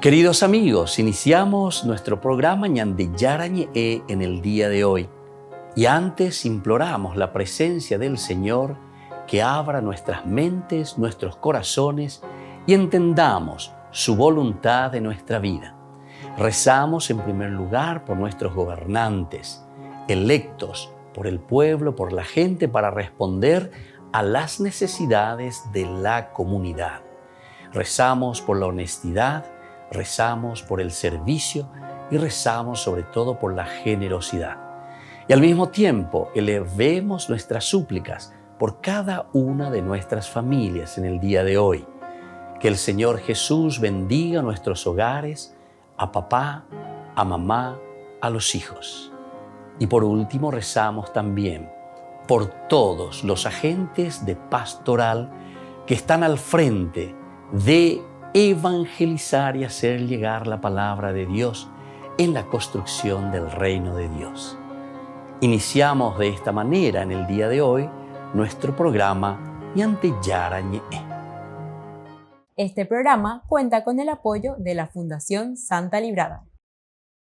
Queridos amigos, iniciamos nuestro programa Ñande Yarañe en el día de hoy. Y antes imploramos la presencia del Señor que abra nuestras mentes, nuestros corazones y entendamos su voluntad de nuestra vida. Rezamos en primer lugar por nuestros gobernantes, electos por el pueblo, por la gente, para responder a las necesidades de la comunidad. Rezamos por la honestidad, rezamos por el servicio y rezamos sobre todo por la generosidad. Y al mismo tiempo elevemos nuestras súplicas por cada una de nuestras familias en el día de hoy. Que el Señor Jesús bendiga nuestros hogares, a papá, a mamá, a los hijos. Y por último rezamos también por todos los agentes de pastoral que están al frente de evangelizar y hacer llegar la palabra de Dios en la construcción del reino de Dios. Iniciamos de esta manera en el día de hoy nuestro programa Ñande Yarañe. Este programa cuenta con el apoyo de la Fundación Santa Librada.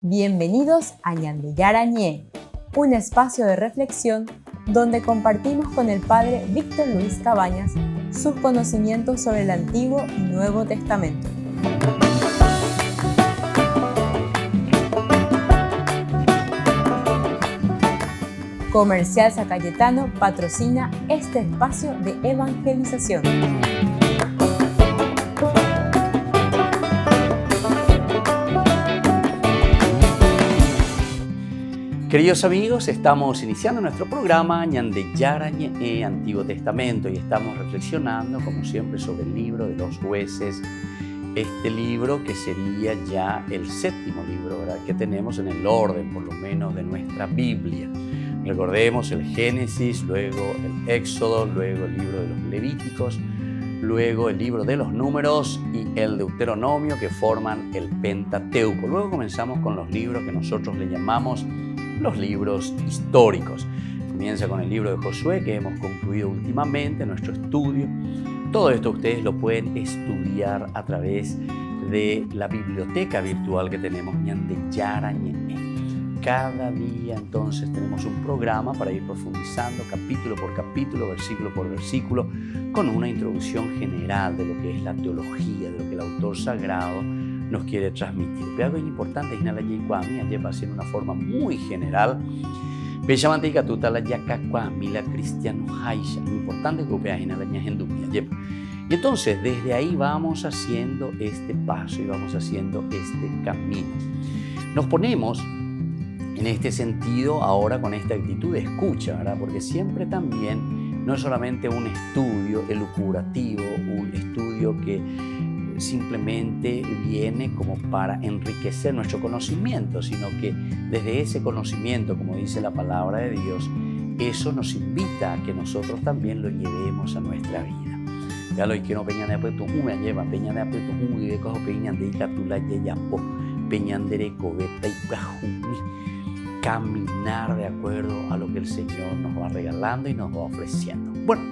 Bienvenidos a Ñande Yarañe, un espacio de reflexión donde compartimos con el Padre Víctor Luis Cabañas sus conocimientos sobre el Antiguo y Nuevo Testamento. Comercial San Cayetano patrocina este espacio de evangelización. Queridos amigos, estamos iniciando nuestro programa Ñande Yarañe Antiguo Testamento y estamos reflexionando, como siempre, sobre el libro de los jueces. Este libro que sería ya el séptimo libro, ¿verdad?, que tenemos en el orden, por lo menos, de nuestra Biblia. Recordemos el Génesis, luego el Éxodo, luego el libro de los Levíticos, luego el libro de los Números y el Deuteronomio, que forman el Pentateuco. Luego comenzamos con los libros que nosotros le llamamos los libros históricos. Comienza con el libro de Josué, que hemos concluido últimamente nuestro estudio. Todo esto ustedes lo pueden estudiar a través de la biblioteca virtual que tenemos, Ñande Yarañe. Cada día entonces tenemos un programa para ir profundizando capítulo por capítulo, versículo por versículo, con una introducción general de lo que es la teología, de lo que el autor sagrado nos quiere transmitir. Pero algo importante es que la lleva en una forma muy general. Muy importante que y entonces desde ahí vamos haciendo este paso y vamos haciendo este camino. Nos ponemos en este sentido ahora con esta actitud de escucha, ¿verdad? Porque siempre también no es solamente un estudio elucubrativo, un estudio que simplemente viene como para enriquecer nuestro conocimiento, sino que desde ese conocimiento, como dice la palabra de Dios, eso nos invita a que nosotros también lo llevemos a nuestra vida. Ya lo que no peñan de apuesto me lleva peñan de apuesto y de cojo peñan de catula yapo peñan de cobeta y cajuni. Caminar de acuerdo a lo que el Señor nos va regalando y nos va ofreciendo. Bueno,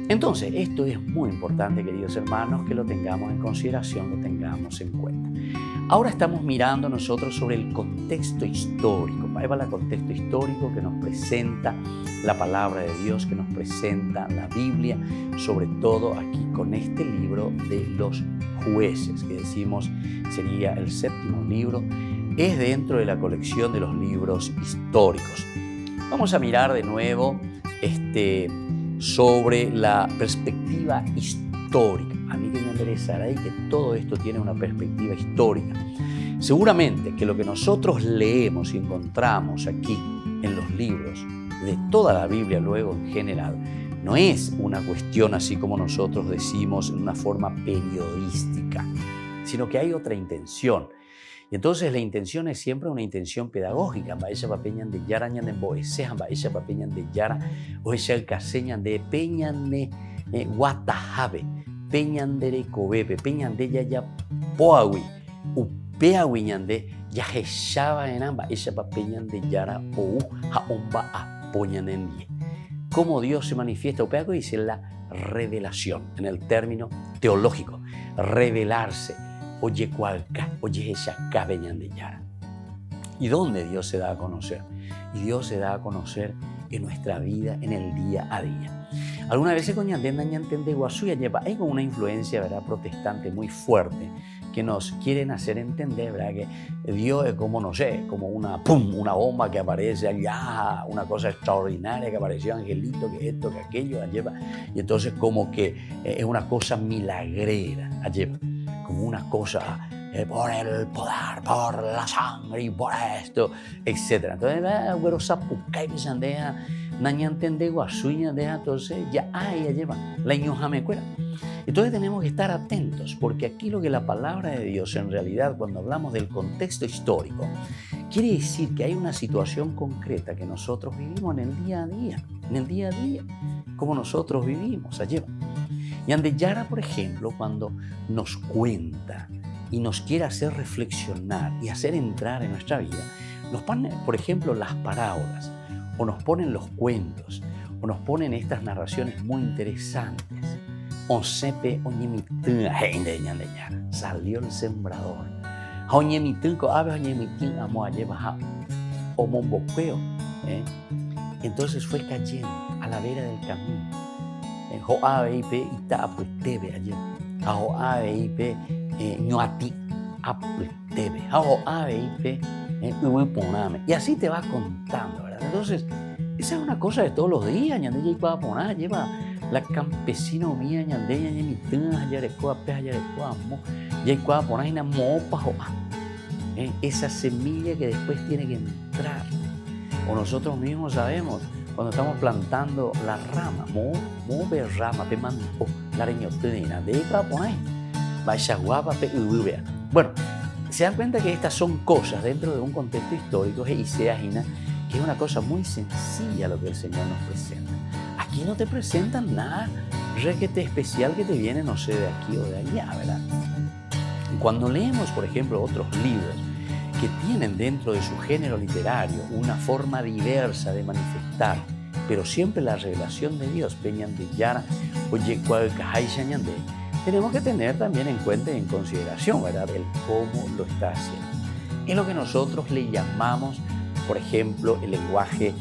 entonces esto es muy importante, queridos hermanos, que lo tengamos en consideración, lo tengamos en cuenta. Ahora estamos mirando nosotros sobre el contexto histórico. Ahí va el contexto histórico que nos presenta la palabra de Dios, que nos presenta la Biblia, sobre todo aquí con este libro de los jueces, que decimos sería el séptimo libro. Es dentro de la colección de los libros históricos. Vamos a mirar de nuevo sobre la perspectiva histórica. A mí que me interesará y que todo esto tiene una perspectiva histórica. Seguramente que lo que nosotros leemos y encontramos aquí en los libros de toda la Biblia luego en general, no es una cuestión así como nosotros decimos en una forma periodística, sino que hay otra intención. Y entonces la intención es siempre una intención pedagógica. Baisha papeñan de yara ñan de boesejan, baisha papeñan de yara, o esa el caseñan de peñan de guatajabe, peñan de cobepe, peñan de ya poawi, upeawi ñan de ya jeshaba en amba, esa papeñan de yara o jaomba apoñan en die. Cómo Dios se manifiesta, upeawi dice la revelación en el término teológico, revelarse. oye cualca, oye esa cabeñan de Yara. ¿Y dónde Dios se da a conocer? Y Dios se da a conocer en nuestra vida, en el día a día. Algunas veces con ñantende guasuya lleva hay como una influencia, ¿verdad?, protestante muy fuerte que nos quieren hacer entender, ¿verdad?, que Dios es como, no sé, como una bomba que aparece allá, una cosa extraordinaria que apareció, angelito, que esto, que aquello, lleva, y entonces como que es una cosa milagrera, lleva, como una cosa por el poder, por la sangre y por esto, etc. Entonces, güero sapucay, pisandeja, nañantende guasuña, entonces ya lleva, la ñojame cuera. Entonces tenemos que estar atentos, porque aquí lo que la palabra de Dios, en realidad, cuando hablamos del contexto histórico, quiere decir que hay una situación concreta que nosotros vivimos en el día a día, como nosotros vivimos allí. Y Andeyara, por ejemplo, cuando nos cuenta y nos quiere hacer reflexionar y hacer entrar en nuestra vida, nos ponen, por ejemplo, las parábolas, o nos ponen los cuentos, o nos ponen estas narraciones muy interesantes. Onsepe oñemitún salió el sembrador. Oñemitún ko ave oñemitún amo a llevar omomboqueo. Entonces fue cayendo a la vera del camino. Jo ave ipe ita apultebe ayer. Jo ave ipe ñoati apultebe. Jo ave ipe uiponame. Y así te va contando, ¿verdad? Entonces, esa es una cosa de todos los días. Ñandella ipa poner, lleva la campesina mía, ñandella, ñemitún, ayarecoa, pe ayarecoa, mo, yaicua poner una mopa, esa semilla que después tiene que entrar. O nosotros mismos sabemos, cuando estamos plantando la rama, mo rama, pe mando, la reñotina, de ipa poner, vaya guapa, pe ubea. Bueno, se dan cuenta que estas son cosas dentro de un contexto histórico y se imagina que es una cosa muy sencilla lo que el Señor nos presenta. Aquí no te presentan nada requete especial que te viene, no sé, de aquí o de allá, ¿verdad? Cuando leemos, por ejemplo, otros libros que tienen dentro de su género literario una forma diversa de manifestar, pero siempre la revelación de Dios, Peñandeyara, oye, tenemos que tener también en cuenta y en consideración, ¿verdad?, el cómo lo está haciendo. Es lo que nosotros le llamamos, por ejemplo, el lenguaje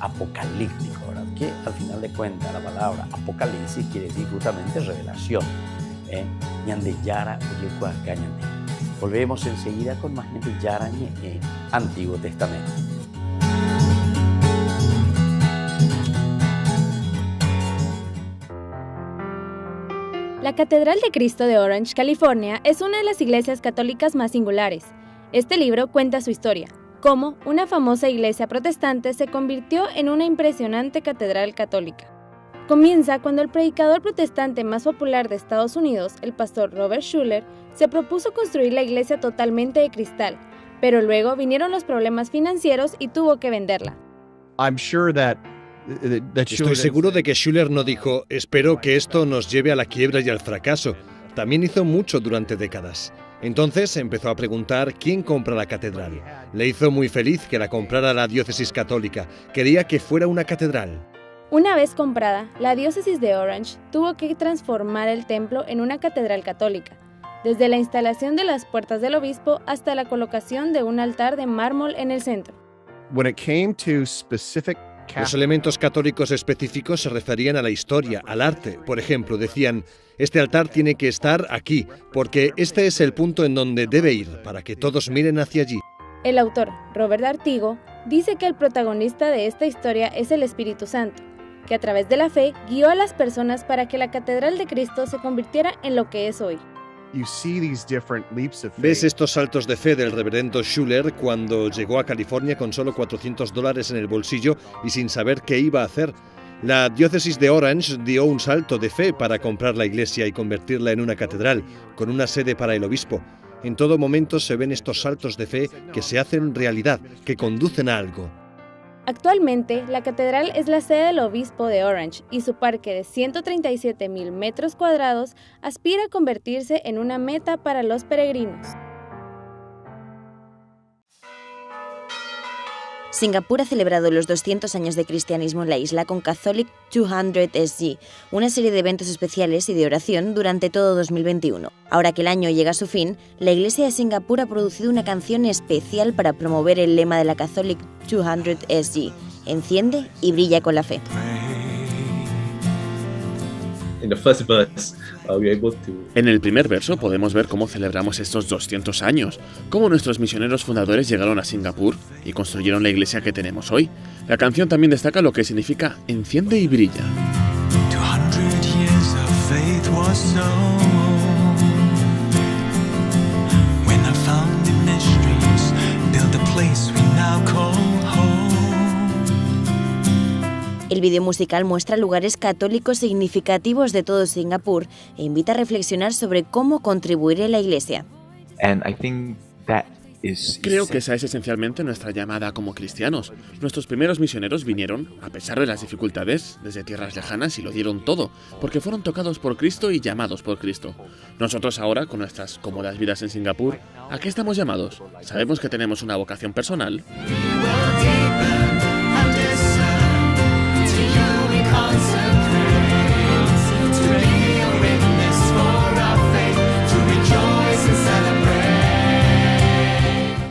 apocalíptico, ¿verdad?, que al final de cuentas la palabra apocalipsis quiere decir justamente revelación. Ñandeyara, oye, volvemos enseguida con más Ñandeyara en Antiguo Testamento. La Catedral de Cristo de Orange, California, es una de las iglesias católicas más singulares. Este libro cuenta su historia, cómo una famosa iglesia protestante se convirtió en una impresionante catedral católica. Comienza cuando el predicador protestante más popular de Estados Unidos, el pastor Robert Schuller, se propuso construir la iglesia totalmente de cristal, pero luego vinieron los problemas financieros y tuvo que venderla. Estoy seguro de que Schuller no dijo, espero que esto nos lleve a la quiebra y al fracaso. También hizo mucho durante décadas. Entonces empezó a preguntar quién compra la catedral. Le hizo muy feliz que la comprara la diócesis católica. Quería que fuera una catedral. Una vez comprada, la diócesis de Orange tuvo que transformar el templo en una catedral católica, desde la instalación de las puertas del obispo hasta la colocación de un altar de mármol en el centro. Los elementos católicos específicos se referían a la historia, al arte. Por ejemplo, decían, este altar tiene que estar aquí, porque este es el punto en donde debe ir, para que todos miren hacia allí. El autor, Robert Artigo, dice que el protagonista de esta historia es el Espíritu Santo, que a través de la fe guió a las personas para que la Catedral de Cristo se convirtiera en lo que es hoy. ¿Ves estos saltos de fe del reverendo Schuller cuando llegó a California con solo $400 en el bolsillo y sin saber qué iba a hacer? La diócesis de Orange dio un salto de fe para comprar la iglesia y convertirla en una catedral, con una sede para el obispo. En todo momento se ven estos saltos de fe que se hacen realidad, que conducen a algo. Actualmente, la catedral es la sede del obispo de Orange y su parque de 137,000 metros cuadrados aspira a convertirse en una meta para los peregrinos. Singapur ha celebrado los 200 años de cristianismo en la isla con Catholic 200 SG, una serie de eventos especiales y de oración durante todo 2021. Ahora que el año llega a su fin, la Iglesia de Singapur ha producido una canción especial para promover el lema de la Catholic 200 SG: enciende y brilla con la fe. En el primer verso podemos ver cómo celebramos estos 200 años, cómo nuestros misioneros fundadores llegaron a Singapur y construyeron la iglesia que tenemos hoy. La canción también destaca lo que significa enciende y brilla. 200 years of faith was sown. When our founding mysteries built a place we now call home. El vídeo musical muestra lugares católicos significativos de todo Singapur e invita a reflexionar sobre cómo contribuir en la iglesia. Creo que esa es esencialmente nuestra llamada como cristianos. Nuestros primeros misioneros vinieron, a pesar de las dificultades, desde tierras lejanas y lo dieron todo, porque fueron tocados por Cristo y llamados por Cristo. Nosotros ahora, con nuestras cómodas vidas en Singapur, ¿a qué estamos llamados? Sabemos que tenemos una vocación personal.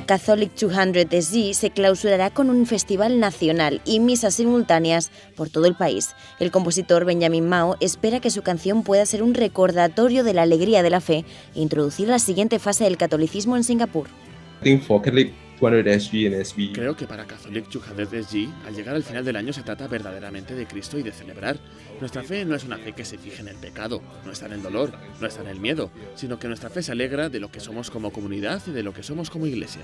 Catholic 200 SG se clausurará con un festival nacional y misas simultáneas por todo el país. El compositor Benjamin Mao espera que su canción pueda ser un recordatorio de la alegría de la fe e introducir la siguiente fase del catolicismo en Singapur. Creo que para Catholic 200 SG, al llegar al final del año se trata verdaderamente de Cristo y de celebrar. Nuestra fe no es una fe que se fije en el pecado, no está en el dolor, no está en el miedo, sino que nuestra fe se alegra de lo que somos como comunidad y de lo que somos como iglesia.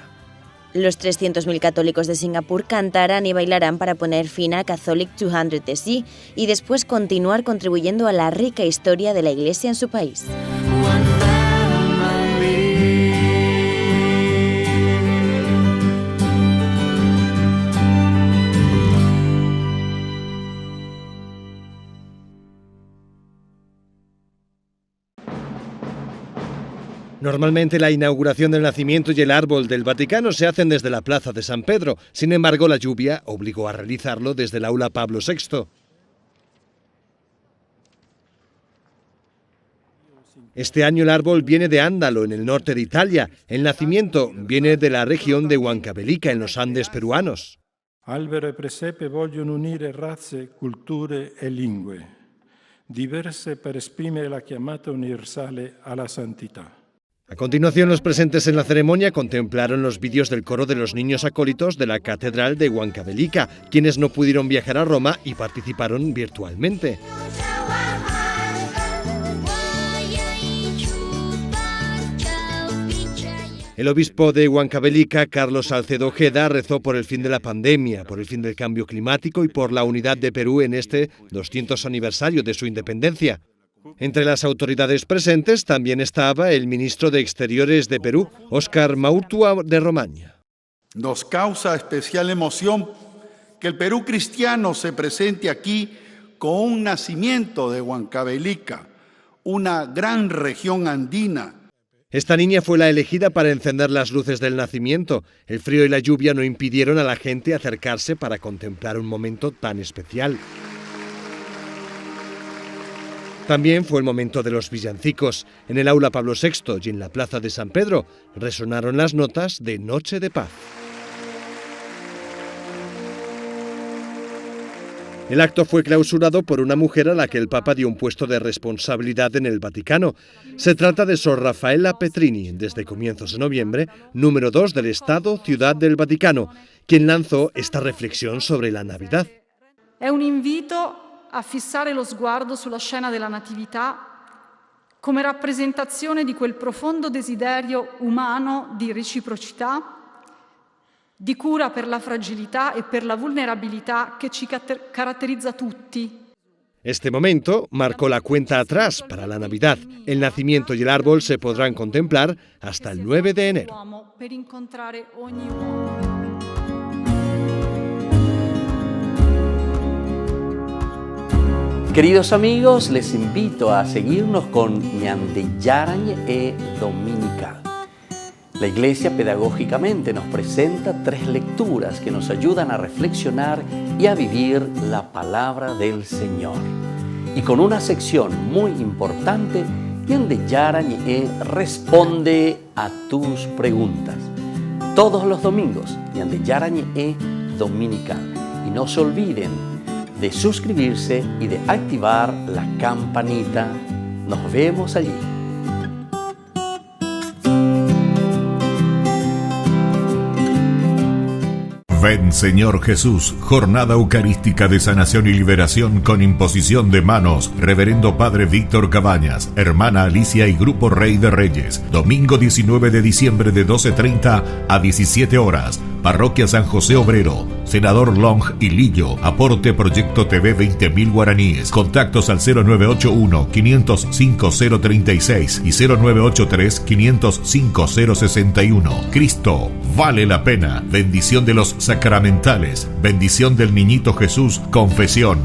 Los 300.000 católicos de Singapur cantarán y bailarán para poner fin a Catholic 200 SG y después continuar contribuyendo a la rica historia de la iglesia en su país. Normalmente la inauguración del nacimiento y el árbol del Vaticano se hacen desde la Plaza de San Pedro. Sin embargo, la lluvia obligó a realizarlo desde el Aula Pablo VI. Este año el árbol viene de Ándalo, en el norte de Italia. El nacimiento viene de la región de Huancavelica, en los Andes peruanos. Albero e presepe vogliono unire razze, culture e lingue, diverse per esprimere la chiamata universale alla santità. A continuación, los presentes en la ceremonia contemplaron los vídeos del coro de los niños acólitos de la Catedral de Huancavelica, quienes no pudieron viajar a Roma y participaron virtualmente. El obispo de Huancavelica, Carlos Salcedo Ojeda, rezó por el fin de la pandemia, por el fin del cambio climático y por la unidad de Perú en este 200 aniversario de su independencia. Entre las autoridades presentes también estaba el ministro de Exteriores de Perú, Óscar Maurtua de Romaña. Nos causa especial emoción que el Perú cristiano se presente aquí con un nacimiento de Huancavelica, una gran región andina. Esta niña fue la elegida para encender las luces del nacimiento. El frío y la lluvia no impidieron a la gente acercarse para contemplar un momento tan especial. También fue el momento de los villancicos. En el Aula Pablo VI y en la Plaza de San Pedro resonaron las notas de Noche de Paz. El acto fue clausurado por una mujer a la que el Papa dio un puesto de responsabilidad en el Vaticano. Se trata de Sor Raffaella Petrini, desde comienzos de noviembre, número 2 del Estado, Ciudad del Vaticano, quien lanzó esta reflexión sobre la Navidad. È un invito a fissare lo sguardo sulla scena della Natività come rappresentazione di quel profondo desiderio umano di reciprocità, di cura per la fragilità e per la vulnerabilità che ci caratterizza tutti. Este momento marcó la cuenta atrás para la Navidad. El nacimiento y el árbol se podrán contemplar hasta el 9 de enero. Per incontrare ogni uomo. Queridos amigos, les invito a seguirnos con Ñande Yarañ e Dominical. La Iglesia pedagógicamente nos presenta 3 lecturas que nos ayudan a reflexionar y a vivir la palabra del Señor. Y con una sección muy importante, Ñande Yarañe responde a tus preguntas. Todos los domingos, Ñande Yarañe dominical. Y no se olviden de suscribirse y de activar la campanita. Nos vemos allí. Ven Señor Jesús, jornada eucarística de sanación y liberación con imposición de manos. Reverendo Padre Víctor Cabañas, Hermana Alicia y Grupo Rey de Reyes. Domingo 19 de diciembre de 12:30 a 17 horas. Parroquia San José Obrero, Senador Long y Lillo. Aporte Proyecto TV 20.000 guaraníes. Contactos al 0981-505-036 y 0983-505-061. Cristo vale la pena. Bendición de los sacramentales. Bendición del Niñito Jesús. Confesión.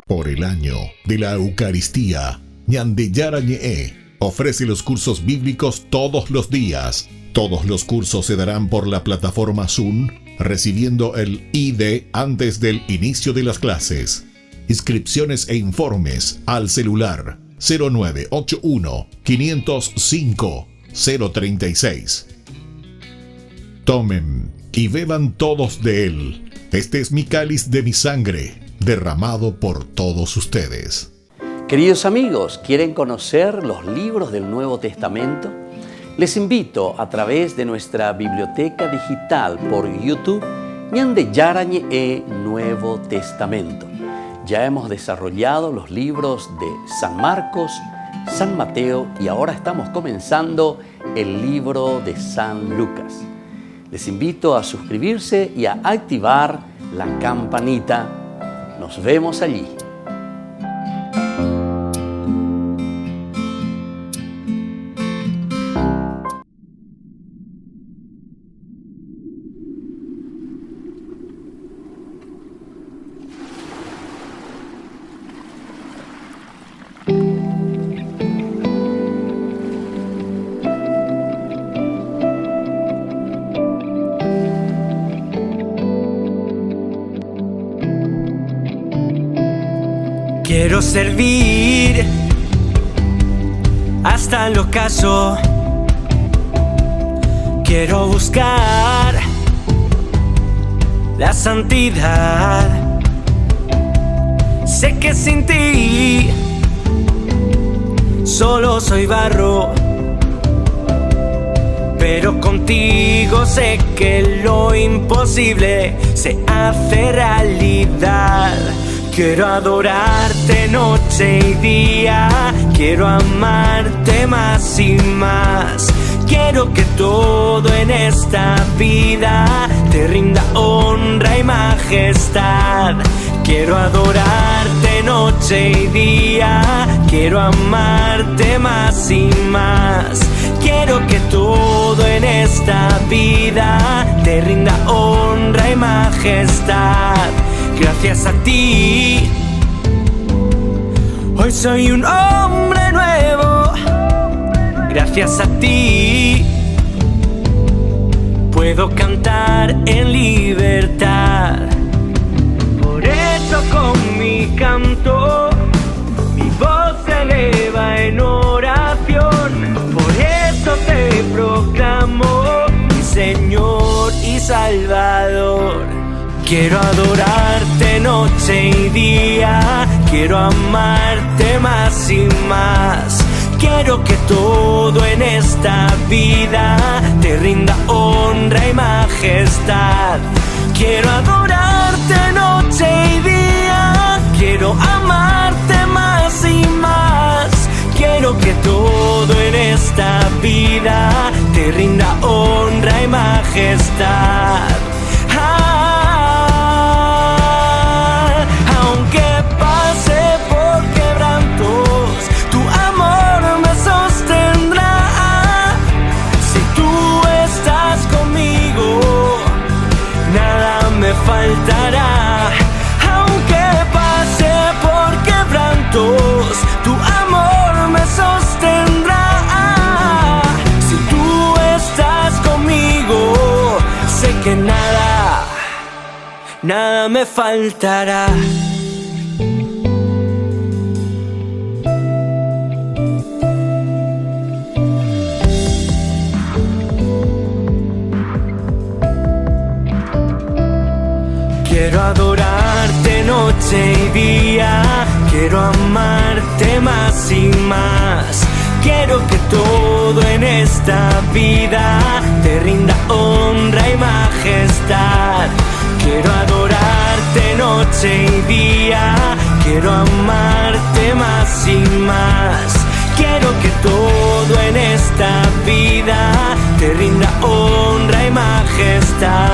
Por el año de la Eucaristía, Ñande Yarañe ofrece los cursos bíblicos todos los días. Todos los cursos se darán por la plataforma Zoom, recibiendo el ID antes del inicio de las clases. Inscripciones e informes al celular 0981-505-036. Tomen y beban todos de él. Este es mi cáliz de mi sangre, derramado por todos ustedes. Queridos amigos, ¿quieren conocer los libros del Nuevo Testamento? Les invito a través de nuestra biblioteca digital por YouTube, Ñande Yarañe Nuevo Testamento. Ya hemos desarrollado los libros de San Marcos, San Mateo y ahora estamos comenzando el libro de San Lucas. Les invito a suscribirse y a activar la campanita. Nos vemos allí. Quiero servir hasta el ocaso. Quiero buscar la santidad. Sé que sin ti solo soy barro, pero contigo sé que lo imposible se hace realidad. Quiero adorarte noche y día, quiero amarte más y más. Quiero que todo en esta vida te rinda honra y majestad. Quiero adorarte noche y día, quiero amarte más y más. Quiero que todo en esta vida te rinda honra y majestad. Gracias a ti, hoy soy un hombre nuevo. Gracias a ti, puedo cantar en libertad. Por eso con mi canto, mi voz se eleva en oración. Por eso te proclamo mi Señor y Salvador. Quiero adorarte noche y día, quiero amarte más y más. Quiero que todo en esta vida te rinda honra y majestad. Quiero adorarte noche y día, quiero amarte más y más. Quiero que todo en esta vida te rinda honra y majestad. Faltará, aunque pase por quebrantos, tu amor me sostendrá. Si tú estás conmigo, que nada me faltará. Quiero adorarte noche y día, quiero amarte más y más. Quiero que todo en esta vida te rinda honra y majestad. Quiero adorarte noche y día, quiero amarte más y más. Quiero que todo en esta vida te rinda honra y majestad.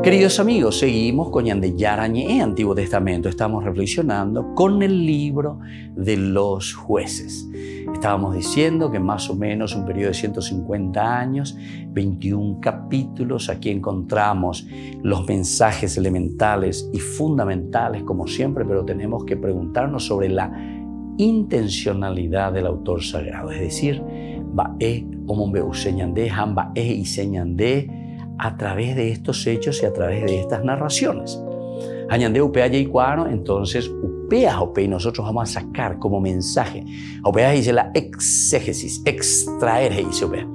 Queridos amigos, seguimos con Ñande Yara Ñe, Antiguo Testamento. Estamos reflexionando con el libro de los jueces. Estábamos diciendo que más o menos un periodo de 150 años, 21 capítulos. Aquí encontramos los mensajes elementales y fundamentales, como siempre, pero tenemos que preguntarnos sobre la intencionalidad del autor sagrado. Es decir, Ba'e, Omombeu Señandé, Hamba'e y Señandé, a través de estos hechos y a través de estas narraciones. Añandé upea yaicuano, entonces upea upea, y nosotros vamos a sacar como mensaje. Upea dice la exégesis, extraer, dice upea.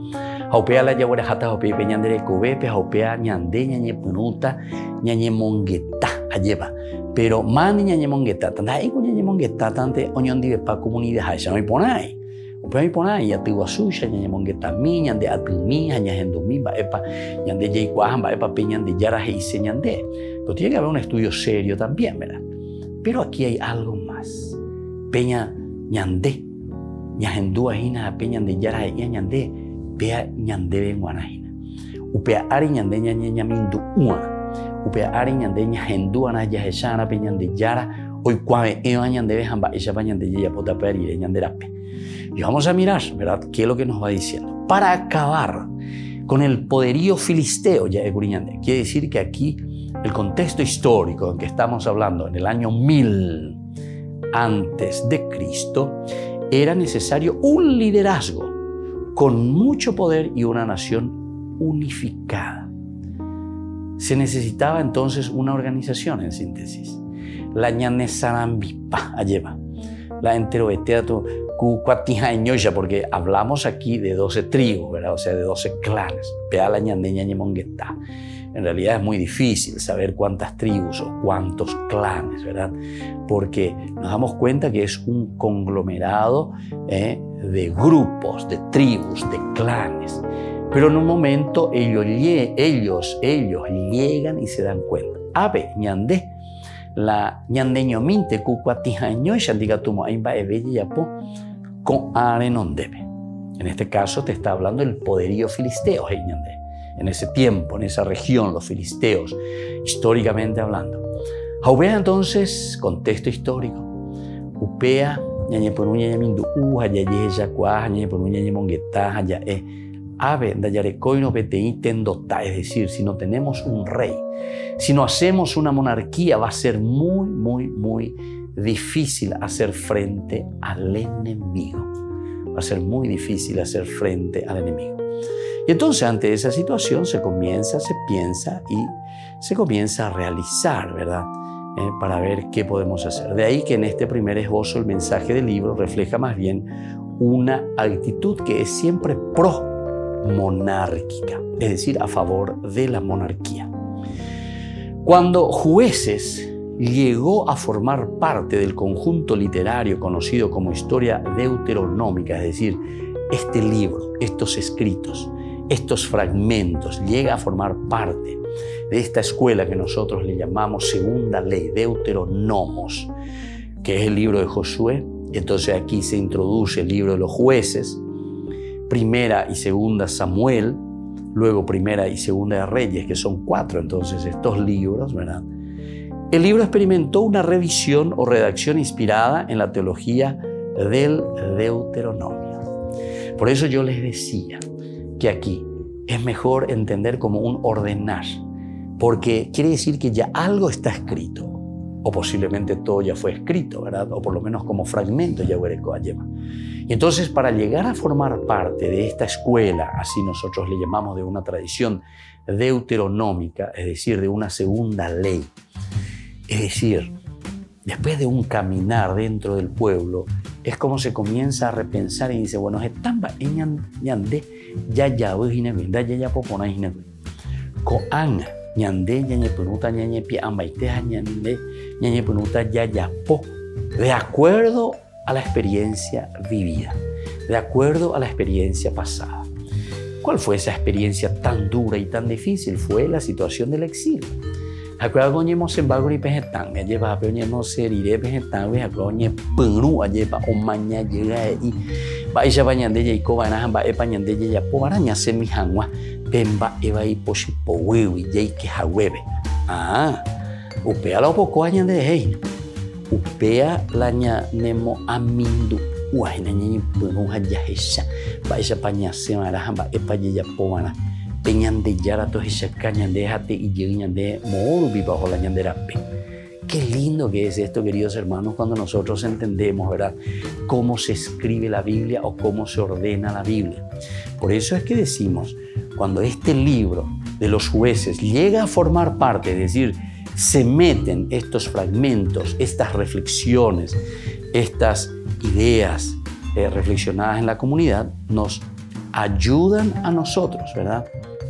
Upea la yaguera jata upea peñandere cubepe, upea ñande ñañe punuta, ñañe mongueta, alleva. Pero mani ñañe mongueta, tanda ego ñañe mongueta, tante oñondive pa comunidad, haisha no iponai. Upea iponai, yatiwa suya, ñañe mongueta mi, ñande atumi, ñañe hendumi, baepa, ñande yaicuajan, baepa peñande yara heise ñande. Pero tiene que haber un estudio serio también, ¿verdad? Pero aquí hay algo más. Peña ñandé, ñahendúa hina, peña de yara y ñandé, pea ñandé de guanajina. Upea ari ñandé ñamindu una. Upea ari ñandé ñahendúa na yaheshana, peña de yara, hoy cuave eva ñandé de jamba, ella va ñandé ya pota peri, ñanderape. Y vamos a mirar, ¿verdad? ¿Qué es lo que nos va diciendo? Para acabar con el poderío filisteo, ya de Curiñandé. Quiere decir que aquí el contexto histórico en que estamos hablando, en el año 1000 antes de Cristo, era necesario un liderazgo con mucho poder y una nación unificada. Se necesitaba entonces una organización, en síntesis. La ñanesarambipa, alleva. La enteroeteato cuatijañoya, porque hablamos aquí de 12 tribus, ¿verdad? O sea, de 12 clanes. Peala ñande ñañe mongueta. En realidad es muy difícil saber cuántas tribus o cuántos clanes, ¿verdad? Porque nos damos cuenta que es un conglomerado de grupos, de tribus, de clanes. Pero en un momento ellos llegan y se dan cuenta. Ave, ñandé, la ñandeñominte cucuatijaño y xandigatumo aimba ebelle yapo con arenondebe. En este caso te está hablando del poderío filisteo, ñandé. En ese tiempo, en esa región, los filisteos, históricamente hablando. Jaupea entonces, contexto histórico. Upea, ñañe por un ñañe mindu, hayaye yacuá, ñañe por un ñañe monguetá, hayae. Ave, dayarecoino betei tendota. Es decir, si no tenemos un rey, si no hacemos una monarquía, va a ser muy, muy, muy difícil hacer frente al enemigo. Va a ser muy difícil hacer frente al enemigo. Y entonces ante esa situación se piensa y se comienza a realizar, ¿verdad? Para ver qué podemos hacer. De ahí que en este primer esbozo el mensaje del libro refleja más bien una actitud que es siempre pro-monárquica, es decir, a favor de la monarquía. Cuando Jueces llegó a formar parte del conjunto literario conocido como historia deuteronómica, es decir, este libro, estos escritos, estos fragmentos, llega a formar parte de esta escuela que nosotros le llamamos Segunda Ley, Deuteronomos, que es el libro de Josué. Entonces aquí se introduce el libro de los Jueces, Primera y Segunda Samuel, luego Primera y Segunda de Reyes, que son 4 entonces estos libros, ¿verdad? El libro experimentó una revisión o redacción inspirada en la teología del Deuteronomio. Por eso yo les decía que aquí es mejor entender como un ordenar, porque quiere decir que ya algo está escrito, o posiblemente todo ya fue escrito, ¿verdad? O por lo menos como fragmento ya huereco ayema. Y entonces, para llegar a formar parte de esta escuela, así nosotros le llamamos, de una tradición deuteronómica, es decir, de una segunda ley, es decir, después de un caminar dentro del pueblo, es como se comienza a repensar y dice, bueno, estamba ñande ya popona koanga ñande ñañepunuta ñañepi ambaiteja ñande punuta ya po, de acuerdo a la experiencia vivida, de acuerdo a la experiencia pasada. ¿Cuál fue esa experiencia tan dura y tan difícil? Fue la situación del exilio. Acuerdo ñemos en bagori pejetán, me lleva a peñemos serire pejetán, ve acuerdo punu lleva o maña llega y va ella bañande ya y cobana va e pañande ya po araña se mi hangua pemba eva y poshi po wewi ya que hahueve. Upea la poco añande hey. Upea la ña nemo amindu uajina ñi punu ya hesha va ella paña se maraja va e paña po wana peñande yara to hesha cañande hate y ñande moru viva hola ñanderape. Qué lindo que es esto, queridos hermanos, cuando nosotros entendemos, ¿verdad?, cómo se escribe la Biblia o cómo se ordena la Biblia. Por eso es que decimos, cuando este libro de los jueces llega a formar parte, es decir, se meten estos fragmentos, estas reflexiones, estas ideas reflexionadas en la comunidad, nos ayudan a nosotros, ¿verdad?,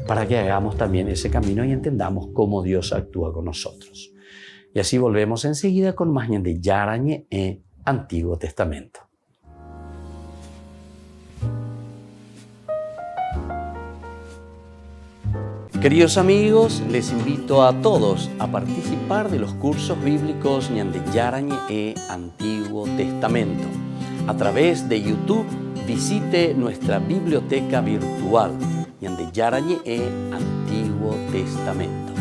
para que hagamos también ese camino y entendamos cómo Dios actúa con nosotros. Y así volvemos enseguida con más de Yarañe e Antiguo Testamento. Queridos amigos, les invito a todos a participar de los cursos bíblicos Ñande Yarañe e Antiguo Testamento. A través de YouTube, visite nuestra biblioteca virtual Ñande Yarañe e Antiguo Testamento.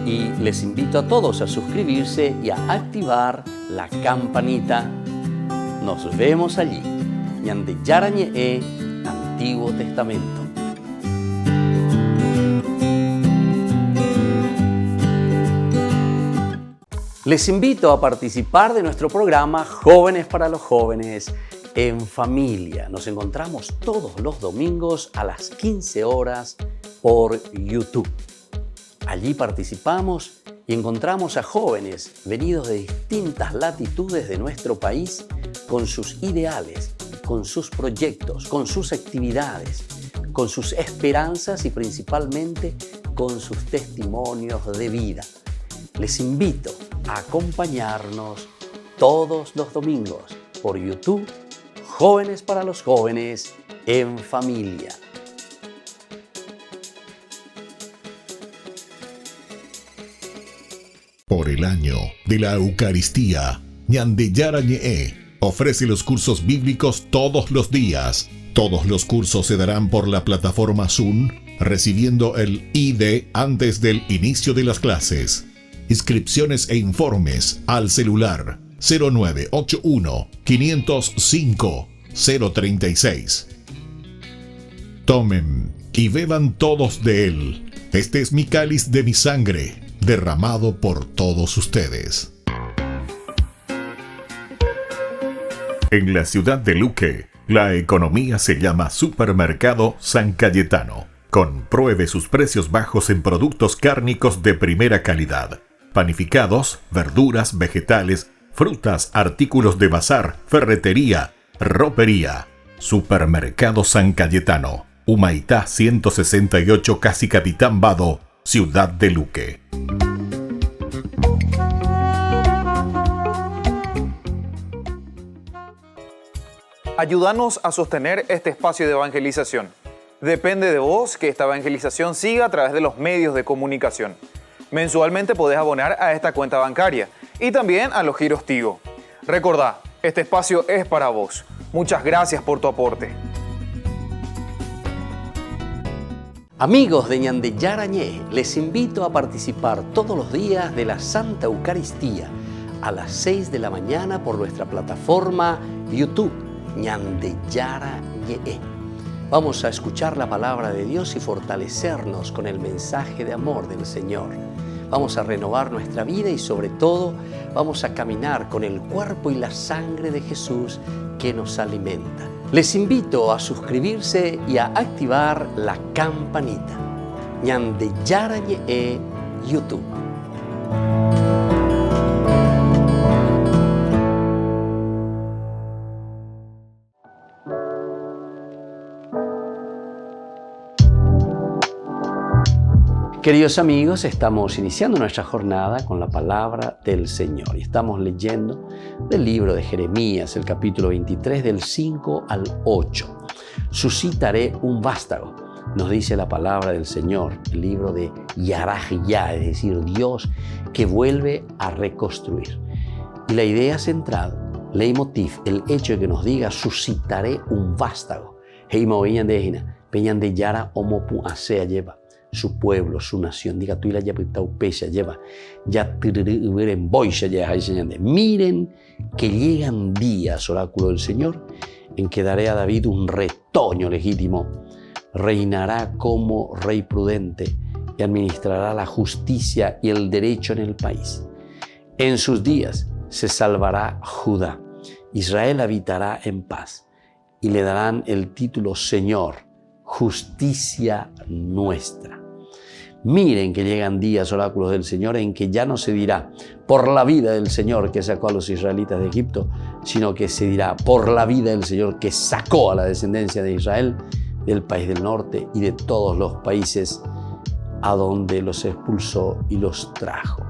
Y les invito a todos a suscribirse y a activar la campanita. Nos vemos allí. Ñande Yarañe e Antiguo Testamento. Les invito a participar de nuestro programa Jóvenes para los Jóvenes en Familia. Nos encontramos todos los domingos a las 15 horas por YouTube. Allí participamos y encontramos a jóvenes venidos de distintas latitudes de nuestro país con sus ideales, con sus proyectos, con sus actividades, con sus esperanzas y principalmente con sus testimonios de vida. Les invito a acompañarnos todos los domingos por YouTube, Jóvenes para los Jóvenes en Familia. Por el año de la Eucaristía, Ñande Yarañe ofrece los cursos bíblicos todos los días. Todos los cursos se darán por la plataforma Zoom, recibiendo el ID antes del inicio de las clases. Inscripciones e informes al celular 0981 505 036. Tomen y beban todos de él. Este es mi cáliz de mi sangre, derramado por todos ustedes. En la ciudad de Luque, la economía se llama Supermercado San Cayetano. Compruebe sus precios bajos en productos cárnicos de primera calidad. Panificados, verduras, vegetales, frutas, artículos de bazar, ferretería, ropería. Supermercado San Cayetano, Humaitá 168, Casi Capitán Vado, Ciudad de Luque. Ayúdanos a sostener este espacio de evangelización. Depende de vos que esta evangelización siga a través de los medios de comunicación. Mensualmente podés abonar a esta cuenta bancaria y también a los giros Tigo. Recordá, este espacio es para vos. Muchas gracias por tu aporte. Amigos de Ñande Yarañe, les invito a participar todos los días de la Santa Eucaristía a las 6 de la mañana por nuestra plataforma YouTube Ñande Yarañe. Vamos a escuchar la palabra de Dios y fortalecernos con el mensaje de amor del Señor. vamos a renovar nuestra vida y sobre todo vamos a caminar con el cuerpo y la sangre de Jesús que nos alimenta. Les invito a suscribirse y a activar la campanita. Ñande Yarañe YouTube. Queridos amigos, estamos iniciando nuestra jornada con la palabra del Señor y estamos leyendo del libro de Jeremías, el capítulo 23, del 5 al 8. Suscitaré un vástago, nos dice la palabra del Señor, el libro de Yarajiyá, es decir, Dios que vuelve a reconstruir. Y la idea central, leitmotiv, el hecho de que nos diga suscitaré un vástago. Heimo peñan de Yara omopu asea lleva. Su pueblo, su nación, diga tú y la yapitaupesha lleva, ya en boisha ya hay señal. Miren que llegan días, oráculo del Señor, en que daré a David un retoño legítimo, reinará como rey prudente y administrará la justicia y el derecho en el país. En sus días se salvará Judá, Israel habitará en paz y le darán el título Señor, justicia nuestra. Miren que llegan días, oráculos del Señor, en que ya no se dirá por la vida del Señor que sacó a los israelitas de Egipto, sino que se dirá por la vida del Señor que sacó a la descendencia de Israel del país del norte y de todos los países a donde los expulsó y los trajo.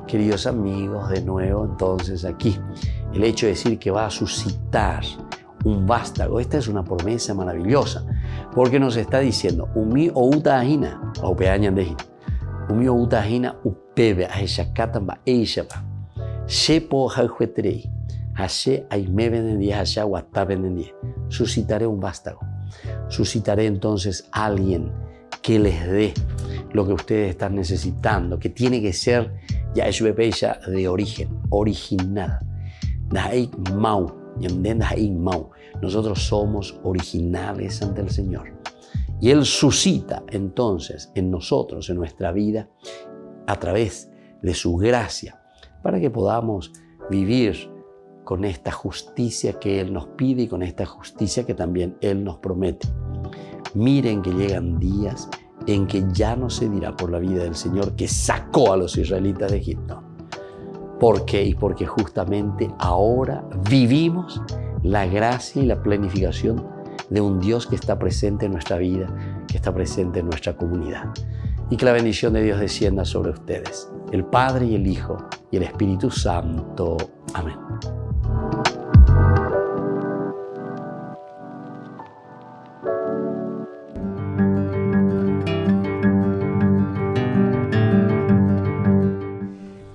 Queridos amigos, de nuevo entonces aquí, el hecho de decir que va a suscitar un vástago, esta es una promesa maravillosa, porque nos está diciendo, umi outa ajina, aupeañan de jina, umi outa ajina upebe ajeshakatan ba eishaba, shepo jajhuetrei, hashe aime vendendie, hashe aguatá vendendie, suscitaré un vástago, suscitaré entonces a alguien que les dé lo que ustedes están necesitando, que tiene que ser ya es de origen, original, daik mau. Nosotros somos originales ante el Señor. Y Él suscita entonces en nosotros, en nuestra vida, a través de su gracia, para que podamos vivir con esta justicia que Él nos pide y con esta justicia que también Él nos promete. Miren que llegan días en que ya no se dirá por la vida del Señor que sacó a los israelitas de Egipto. ¿Por qué? Y porque justamente ahora vivimos la gracia y la planificación de un Dios que está presente en nuestra vida, que está presente en nuestra comunidad. Y que la bendición de Dios descienda sobre ustedes, el Padre y el Hijo y el Espíritu Santo. Amén.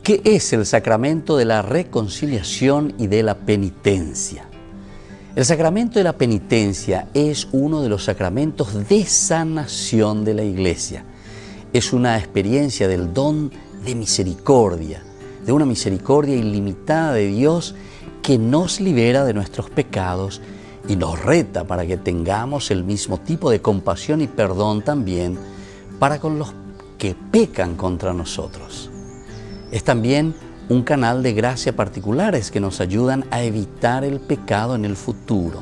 ¿Qué es el sacramento de la reconciliación y de la penitencia? El sacramento de la penitencia es uno de los sacramentos de sanación de la Iglesia. Es una experiencia del don de misericordia, de una misericordia ilimitada de Dios que nos libera de nuestros pecados y nos reta para que tengamos el mismo tipo de compasión y perdón también para con los que pecan contra nosotros. Es también un canal de gracia particulares que nos ayudan a evitar el pecado en el futuro.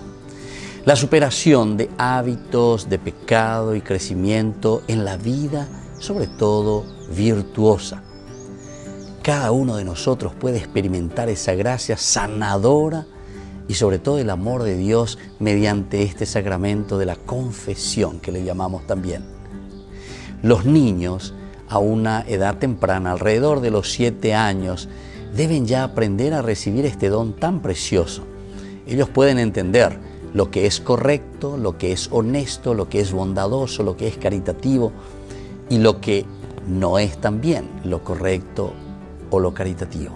La superación de hábitos de pecado y crecimiento en la vida, sobre todo virtuosa. Cada uno de nosotros puede experimentar esa gracia sanadora y sobre todo el amor de Dios mediante este sacramento de la confesión que le llamamos también. Los niños a una edad temprana, alrededor de los 7 años, deben ya aprender a recibir este don tan precioso. Ellos pueden entender lo que es correcto, lo que es honesto, lo que es bondadoso, lo que es caritativo y lo que no es también lo correcto o lo caritativo.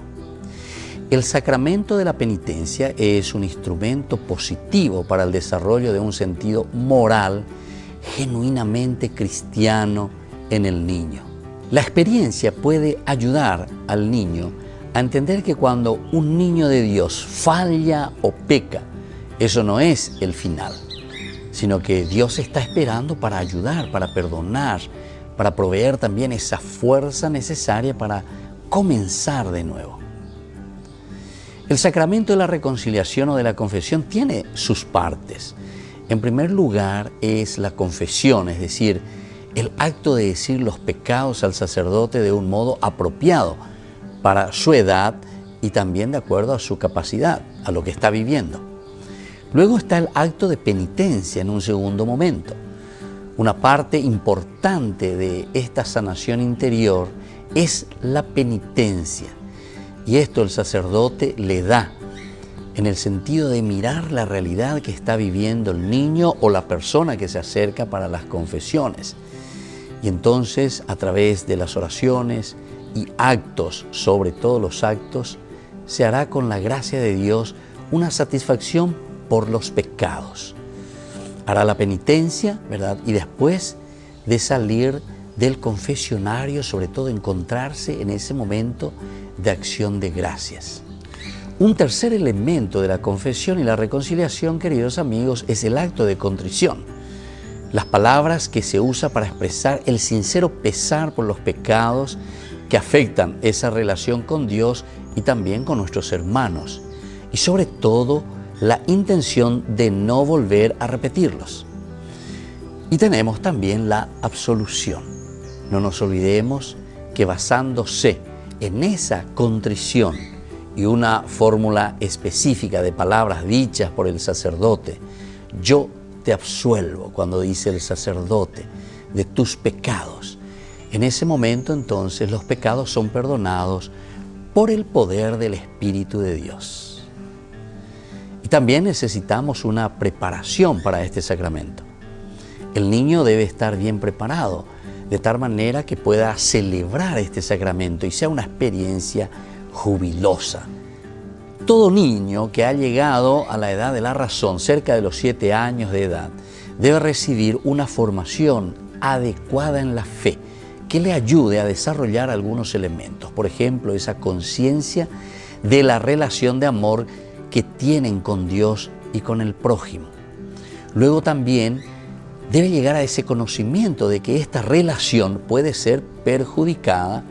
El sacramento de la penitencia es un instrumento positivo para el desarrollo de un sentido moral genuinamente cristiano en el niño. La experiencia puede ayudar al niño a entender que cuando un niño de Dios falla o peca, eso no es el final, sino que Dios está esperando para ayudar, para perdonar, para proveer también esa fuerza necesaria para comenzar de nuevo. El sacramento de la reconciliación o de la confesión tiene sus partes. En primer lugar es la confesión, es decir, el acto de decir los pecados al sacerdote de un modo apropiado para su edad y también de acuerdo a su capacidad, a lo que está viviendo. Luego está el acto de penitencia en un segundo momento. Una parte importante de esta sanación interior es la penitencia. Y esto el sacerdote le da en el sentido de mirar la realidad que está viviendo el niño o la persona que se acerca para las confesiones. Y entonces, a través de las oraciones y actos, sobre todo los actos, se hará con la gracia de Dios una satisfacción por los pecados. Hará la penitencia, ¿verdad? Y después de salir del confesionario, sobre todo encontrarse en ese momento de acción de gracias. Un tercer elemento de la confesión y la reconciliación, queridos amigos, es el acto de contrición. Las palabras que se usa para expresar el sincero pesar por los pecados que afectan esa relación con Dios y también con nuestros hermanos. Y sobre todo, la intención de no volver a repetirlos. Y tenemos también la absolución. No nos olvidemos que basándose en esa contrición y una fórmula específica de palabras dichas por el sacerdote, yo te absuelvo, cuando dice el sacerdote, de tus pecados. En ese momento entonces los pecados son perdonados por el poder del Espíritu de Dios. Y también necesitamos una preparación para este sacramento. El niño debe estar bien preparado, de tal manera que pueda celebrar este sacramento y sea una experiencia jubilosa. Todo niño que ha llegado a la edad de la razón, cerca de los 7 años de edad, debe recibir una formación adecuada en la fe que le ayude a desarrollar algunos elementos. Por ejemplo, esa conciencia de la relación de amor que tienen con Dios y con el prójimo. Luego también debe llegar a ese conocimiento de que esta relación puede ser perjudicada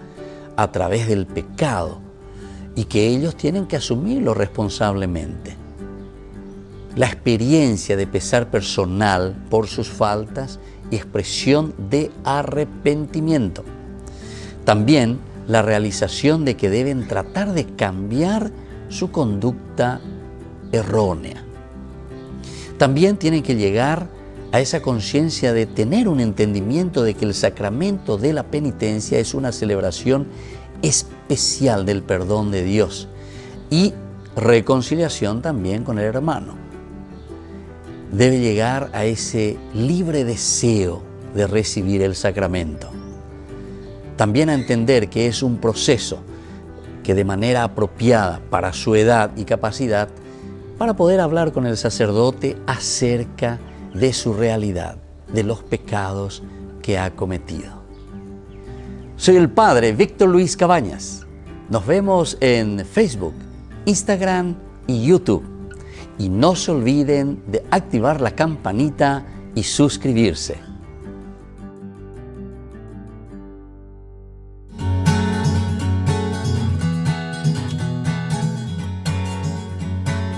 a través del pecado y que ellos tienen que asumirlo responsablemente. La experiencia de pesar personal por sus faltas y expresión de arrepentimiento. También la realización de que deben tratar de cambiar su conducta errónea. También tienen que llegar a esa conciencia de tener un entendimiento de que el sacramento de la penitencia es una celebración especial del perdón de Dios y reconciliación también con el hermano. Debe llegar a ese libre deseo de recibir el sacramento. También a entender que es un proceso que de manera apropiada para su edad y capacidad, para poder hablar con el sacerdote acerca de su realidad, de los pecados que ha cometido. Soy el Padre Víctor Luis Cabañas. Nos vemos en Facebook, Instagram y YouTube. Y no se olviden de activar la campanita y suscribirse.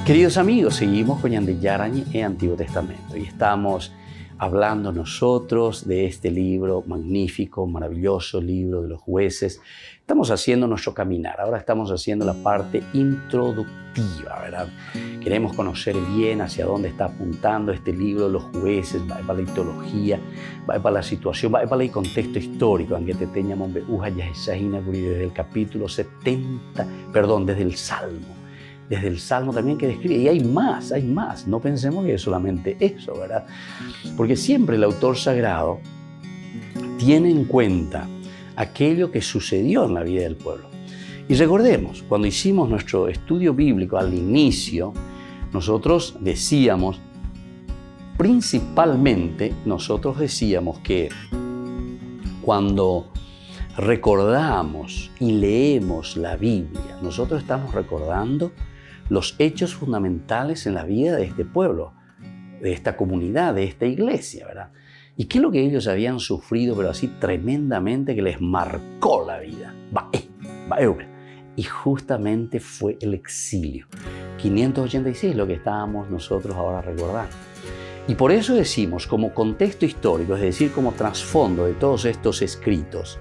Queridos amigos, seguimos con Ñandeyarañe en Antiguo Testamento y estamos hablando nosotros de este libro magnífico, maravilloso libro de los jueces. Estamos haciendo nuestro caminar, ahora estamos haciendo la parte introductiva, ¿verdad? Queremos conocer bien hacia dónde está apuntando este libro de los jueces, va para la teología, va para la situación, va para el contexto histórico, aunque te teníamos desde el capítulo 70, desde el Salmo. Desde el Salmo también que describe, y hay más, no pensemos que es solamente eso, ¿verdad? Porque siempre el autor sagrado tiene en cuenta aquello que sucedió en la vida del pueblo. Y recordemos, cuando hicimos nuestro estudio bíblico al inicio, nosotros decíamos, principalmente nosotros decíamos que cuando recordamos y leemos la Biblia, nosotros estamos recordando los hechos fundamentales en la vida de este pueblo, de esta comunidad, de esta iglesia, ¿verdad? ¿Y qué es lo que ellos habían sufrido, pero así tremendamente, que les marcó la vida? Y justamente fue el exilio. 586, lo que estábamos nosotros ahora recordando. Y por eso decimos, como contexto histórico, es decir, como trasfondo de todos estos escritos,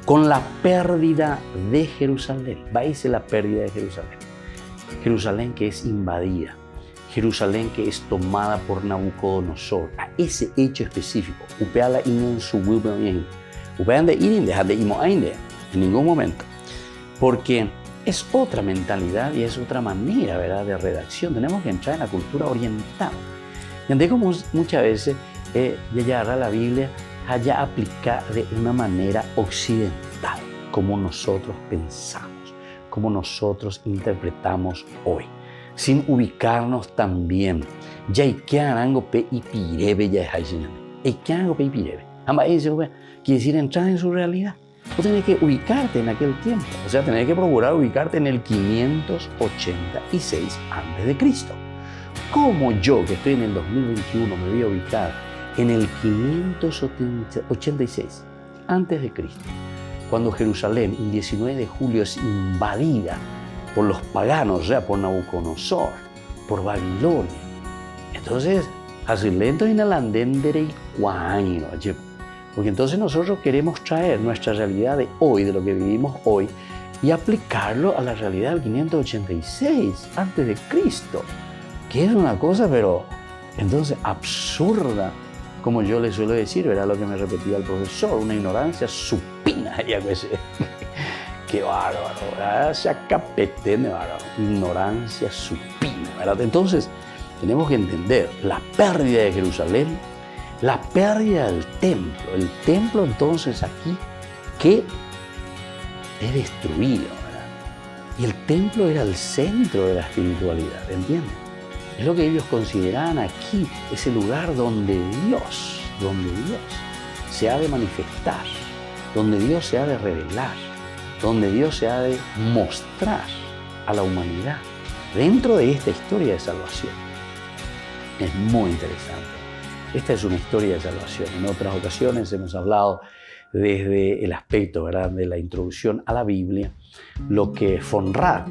con la pérdida de Jerusalén. Vais la pérdida de Jerusalén. Jerusalén que es invadida. Jerusalén que es tomada por Nabucodonosor. A ese hecho específico. Upeala inen su bien. Upeande inen dejar de imo ainde. En ningún momento. Porque es otra mentalidad y es otra manera, ¿verdad?, de redacción. Tenemos que entrar en la cultura oriental. Y como muchas veces ya la Biblia haya aplicada de una manera occidental, como nosotros pensamos, como nosotros interpretamos hoy, sin ubicarnos también. Ya hay que arango pe y pirebe ya es hay que arango pe y pirebe. Quiere decir entrar en su realidad. Tú tienes que ubicarte en aquel tiempo, o sea, tienes que procurar ubicarte en el 586 a.C. ¿Cómo yo, que estoy en el 2021, me voy a ubicar en el 586 a.C., cuando Jerusalén, el 19 de julio, es invadida por los paganos, o sea, por Nabucodonosor, por Babilonia? Entonces, así lento y nalandendere y cuaño, porque entonces nosotros queremos traer nuestra realidad de hoy, de lo que vivimos hoy, y aplicarlo a la realidad del 586 a.C., que es una cosa, pero entonces absurda, como yo le suelo decir, ¿verdad? Lo que me repetía el profesor, una ignorancia supina. Qué bárbaro, ¿verdad? Se acapetén de bárbaro, ignorancia supina, ¿verdad? Entonces, tenemos que entender la pérdida de Jerusalén, la pérdida del templo. El templo, entonces, aquí, que es destruido, ¿verdad? Y el templo era el centro de la espiritualidad, ¿entienden? Es lo que ellos consideraban aquí, ese lugar donde Dios se ha de manifestar, donde Dios se ha de revelar, donde Dios se ha de mostrar a la humanidad dentro de esta historia de salvación. Es muy interesante. Esta es una historia de salvación. En otras ocasiones hemos hablado desde el aspecto, ¿verdad?, de la introducción a la Biblia, lo que von Rad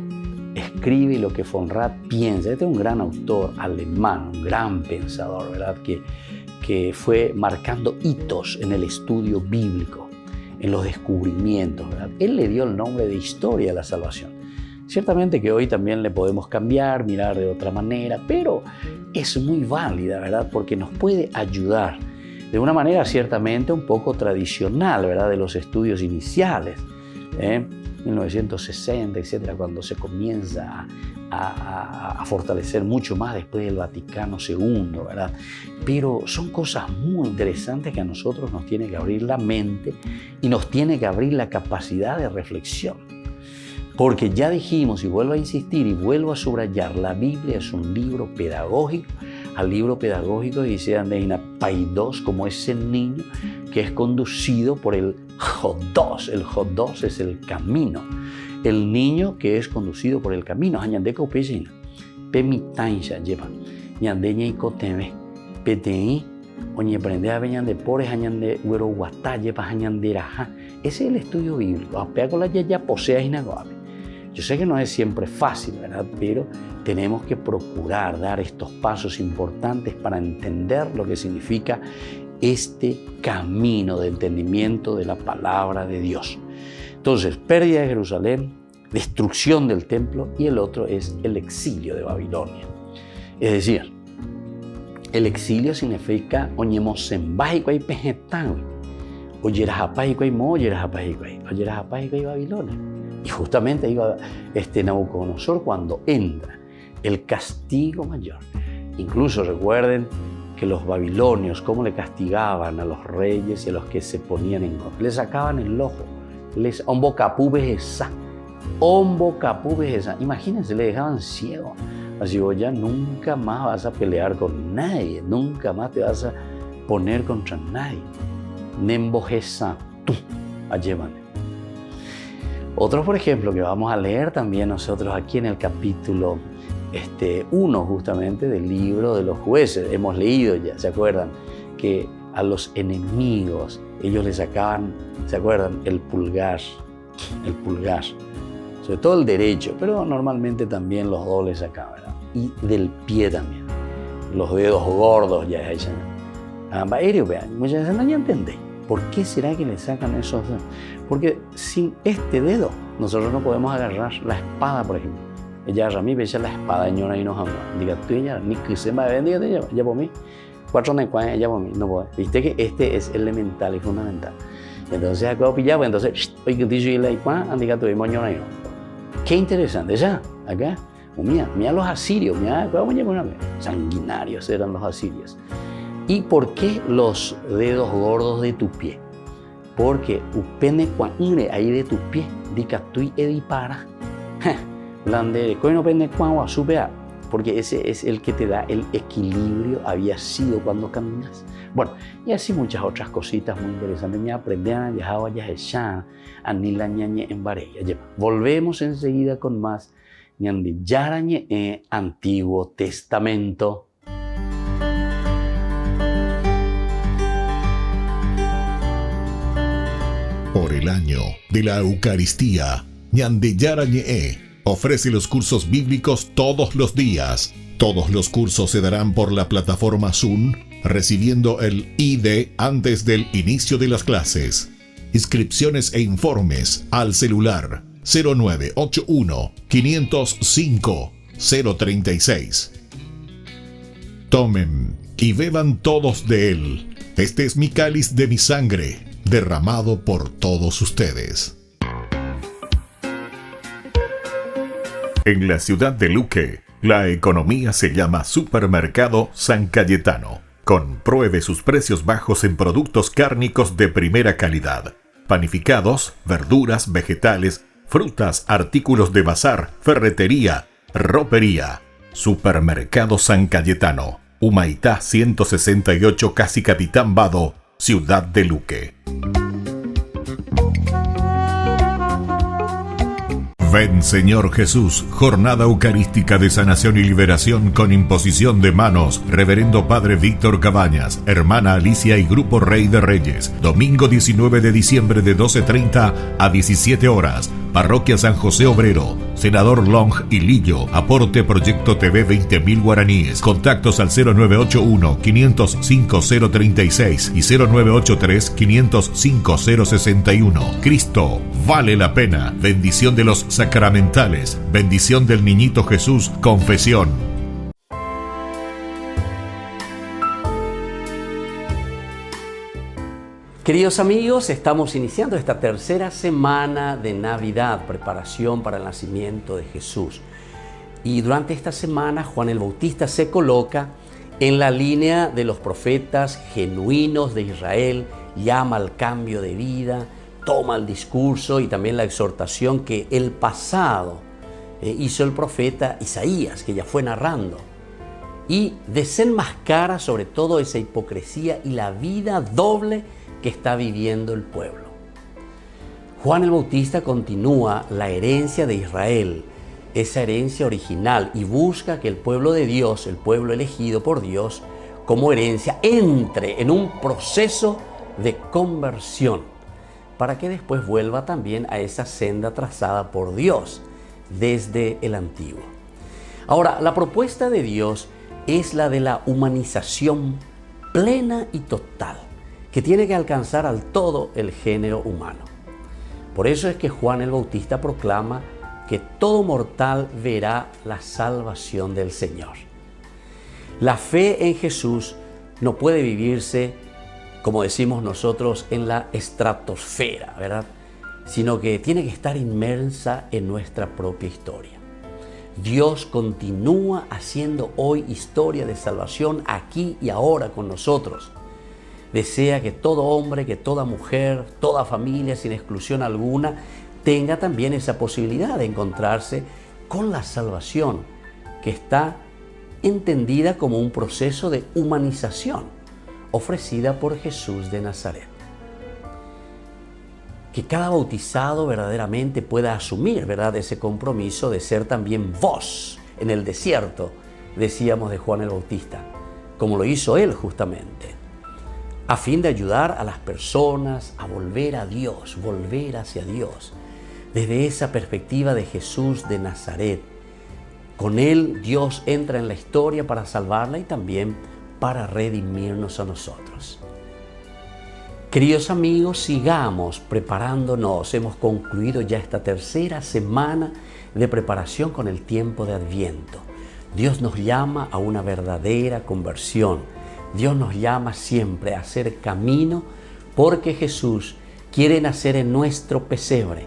escribe y lo que von Rad piensa. Este es un gran autor alemán, un gran pensador, ¿verdad?, que fue marcando hitos en el estudio bíblico, en los descubrimientos, ¿verdad? Él le dio el nombre de historia de la salvación. Ciertamente que hoy también le podemos cambiar, mirar de otra manera, pero es muy válida, ¿verdad?, porque nos puede ayudar de una manera ciertamente un poco tradicional, ¿verdad?, de los estudios iniciales, 1960, etcétera, cuando se comienza a fortalecer mucho más después del Vaticano II, ¿verdad? Pero son cosas muy interesantes que a nosotros nos tiene que abrir la mente y nos tiene que abrir la capacidad de reflexión. Porque ya dijimos, y vuelvo a insistir y vuelvo a subrayar, la Biblia es un libro pedagógico. Al libro pedagógico dice Andreina Paidos, como ese niño que es conducido por el Jodos. El Jodos es el camino. El niño que es conducido por el camino. Añandeka upejina. Pemitansha lleva. Ñandeña y coteme. Petei. Oñe prende a veñan de pores añande güero guatá lleva añanderaja. Ese es el estudio bíblico. Apea con la yaya posea inagoabe. Yo sé que no es siempre fácil, ¿verdad? Pero tenemos que procurar dar estos pasos importantes para entender lo que significa este camino de entendimiento de la palabra de Dios. Entonces, pérdida de Jerusalén, destrucción del templo, y el otro es el exilio de Babilonia. Es decir, el exilio significa oñemosembajicuay pejetán, oyerajapajicuay mo oyerajapajicuay, oyerajapajicuay Babilonia. Y justamente iba Nabucodonosor cuando entra el castigo mayor. Incluso recuerden que los babilonios, cómo le castigaban a los reyes y a los que se ponían en contra. Les sacaban el ojo, les ombocapubes esa. Imagínense, le dejaban ciego. Así vos ya nunca más vas a pelear con nadie, nunca más te vas a poner contra nadie. Nembojesa tú, allévame. Otros, por ejemplo, que vamos a leer también nosotros aquí en el capítulo 1 justamente del libro de los jueces. Hemos leído ya, ¿se acuerdan? Que a los enemigos, ellos le sacaban, ¿se acuerdan? El pulgar, sobre todo el derecho, pero normalmente también los dos le sacaban, ¿verdad? Y del pie también, los dedos gordos ya dicen. Muchas veces no entendéis. ¿Por qué será que le sacan esos dedos? Porque sin este dedo nosotros no podemos agarrar la espada, por ejemplo. Ella a mí veía la espada y nos ama. Diga tú ella, ni que se me vendió de ella por mí. 4 necuas ella por mí, no puede. Viste que este es elemental y fundamental. Entonces acabo pillado, entonces, oye, que dice la igual, andiga tú y moñona y no. Qué interesante, ya, acá. Mira los asirios, mira, sanguinarios eran los asirios. ¿Y por qué los dedos gordos de tu pie? Porque upene cuanre ahí de tu pie, dica tú y edipara. Blande, coino pende cuan supea. Porque ese es el que te da el equilibrio, había sido cuando caminas. Bueno, y así muchas otras cositas muy interesantes. Me aprendían a viajar a Nila ñañe en Varella. Volvemos enseguida con más ñandi yarañe en Antiguo Testamento. Por el año de la Eucaristía, Ñande Yarañe ofrece los cursos bíblicos todos los días. Todos los cursos se darán por la plataforma Zoom, recibiendo el ID antes del inicio de las clases. Inscripciones e informes al celular 0981 505 036. Tomen y beban todos de él. Este es mi cáliz de mi sangre, derramado por todos ustedes. En la ciudad de Luque, la economía se llama Supermercado San Cayetano. Compruebe sus precios bajos en productos cárnicos de primera calidad. Panificados, verduras, vegetales, frutas, artículos de bazar, ferretería, ropería. Supermercado San Cayetano, Humaitá 168, Casi Capitán Vado, Ciudad de Luque. Ven Señor Jesús, jornada eucarística de sanación y liberación con imposición de manos, Reverendo Padre Víctor Cabañas, Hermana Alicia y Grupo Rey de Reyes, domingo 19 de diciembre de 12:30 a 17 horas, Parroquia San José Obrero, Senador Long y Lillo, aporte Proyecto TV 20.000 guaraníes, contactos al 0981 505 036 y 0983 505 061. Cristo vale la pena, bendición de los sacramentales, bendición del Niñito Jesús, confesión. Queridos amigos, estamos iniciando esta tercera semana de Navidad, preparación para el nacimiento de Jesús. Y durante esta semana Juan el Bautista se coloca en la línea de los profetas genuinos de Israel, llama al cambio de vida, toma el discurso y también la exhortación que el pasado hizo el profeta Isaías, que ya fue narrando, y desenmascara sobre todo esa hipocresía y la vida doble que está viviendo el pueblo. Juan el Bautista continúa la herencia de Israel, esa herencia original, y busca que el pueblo de Dios, el pueblo elegido por Dios como herencia, entre en un proceso de conversión, para que después vuelva también a esa senda trazada por Dios desde el antiguo. Ahora, la propuesta de Dios es la de la humanización plena y total, que tiene que alcanzar al todo el género humano. Por eso es que Juan el Bautista proclama que todo mortal verá la salvación del Señor. La fe en Jesús no puede vivirse, como decimos nosotros, en la estratosfera, ¿verdad? Sino que tiene que estar inmersa en nuestra propia historia. Dios continúa haciendo hoy historia de salvación aquí y ahora con nosotros. Desea que todo hombre, que toda mujer, toda familia, sin exclusión alguna, tenga también esa posibilidad de encontrarse con la salvación, que está entendida como un proceso de humanización ofrecida por Jesús de Nazaret. Que cada bautizado verdaderamente pueda asumir, ¿verdad?, ese compromiso de ser también voz en el desierto, decíamos de Juan el Bautista, como lo hizo él justamente. a fin de ayudar a las personas a volver a Dios, volver hacia Dios, desde esa perspectiva de Jesús de Nazaret. Con Él Dios entra en la historia para salvarla y también para redimirnos a nosotros. Queridos amigos, sigamos preparándonos. Hemos concluido ya esta tercera semana de preparación con el tiempo de Adviento. Dios nos llama a una verdadera conversión. Dios nos llama siempre a hacer camino porque Jesús quiere nacer en nuestro pesebre.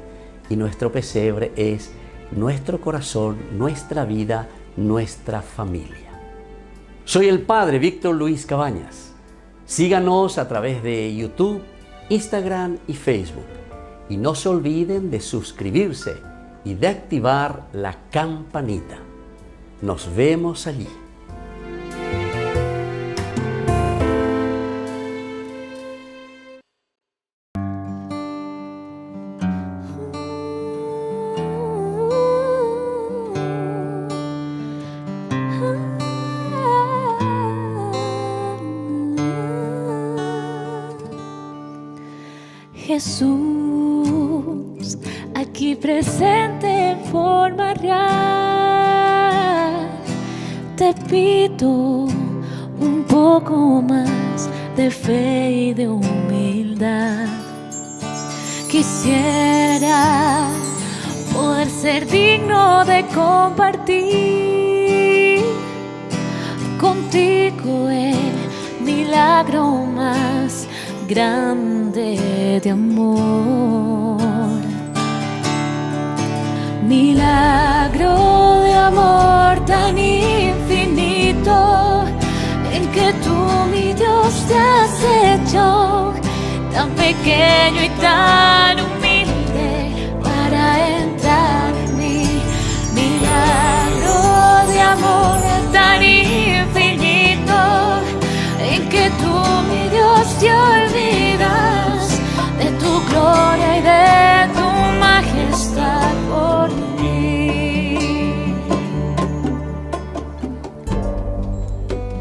Y nuestro pesebre es nuestro corazón, nuestra vida, nuestra familia. Soy el Padre Víctor Luis Cabañas. Síganos a través de YouTube, Instagram y Facebook. Y no se olviden de suscribirse y de activar la campanita. Nos vemos allí. Jesús, aquí presente en forma real, te pido un poco más de fe y de humildad. Quisiera poder ser digno de compartir contigo el milagro más grande de amor, milagro de amor tan infinito, en que tú, mi Dios, te has hecho tan pequeño y tan humilde para entrar en mí. Milagro de amor tan infinito, en que tú, mi Dios, te olvidas de tu gloria y de tu majestad por mí.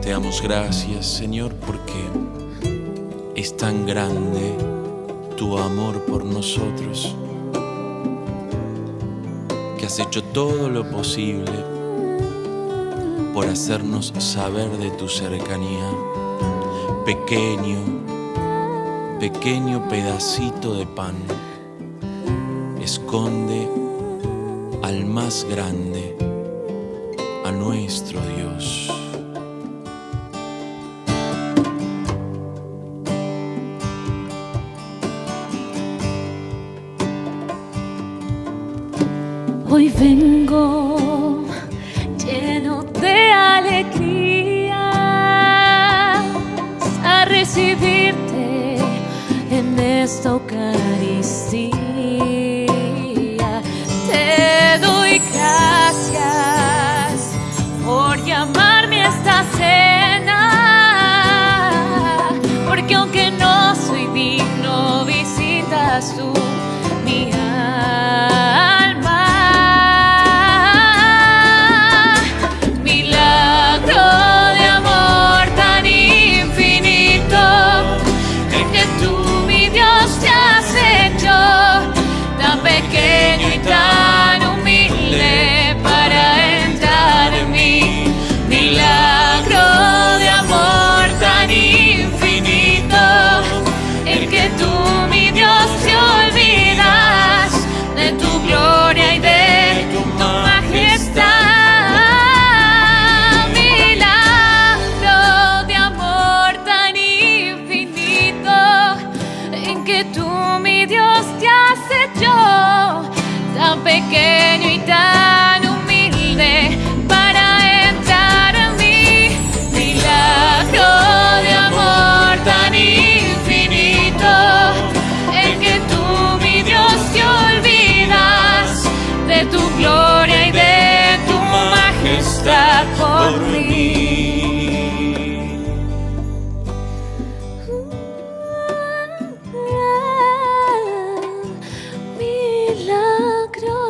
Te damos gracias, Señor, porque es tan grande tu amor por nosotros, que has hecho todo lo posible por hacernos saber de tu cercanía. Pequeño pedacito de pan esconde al más grande, a nuestro Dios. Hoy vengo lleno de alegría a recibirte en esta Eucaristía. Te doy gracias por llamarme a esta cena, porque aunque no soy digno, visitas tú mi alma. Milagro de amor tan infinito, en que tú, mi Dios, te has hecho tan pequeño y tan humilde para entrar en mí. Milagro de amor tan infinito, en que tú, mi Dios, te olvidas de tu gloria y de tu majestad. Milagro de amor tan infinito, en que tú, mi Dios, te has hecho tan pequeño y tan humilde para entrar en mí. Milagro de amor tan infinito, en que tú, mi Dios, te olvidas de tu gloria y de tu majestad por mí. Milagro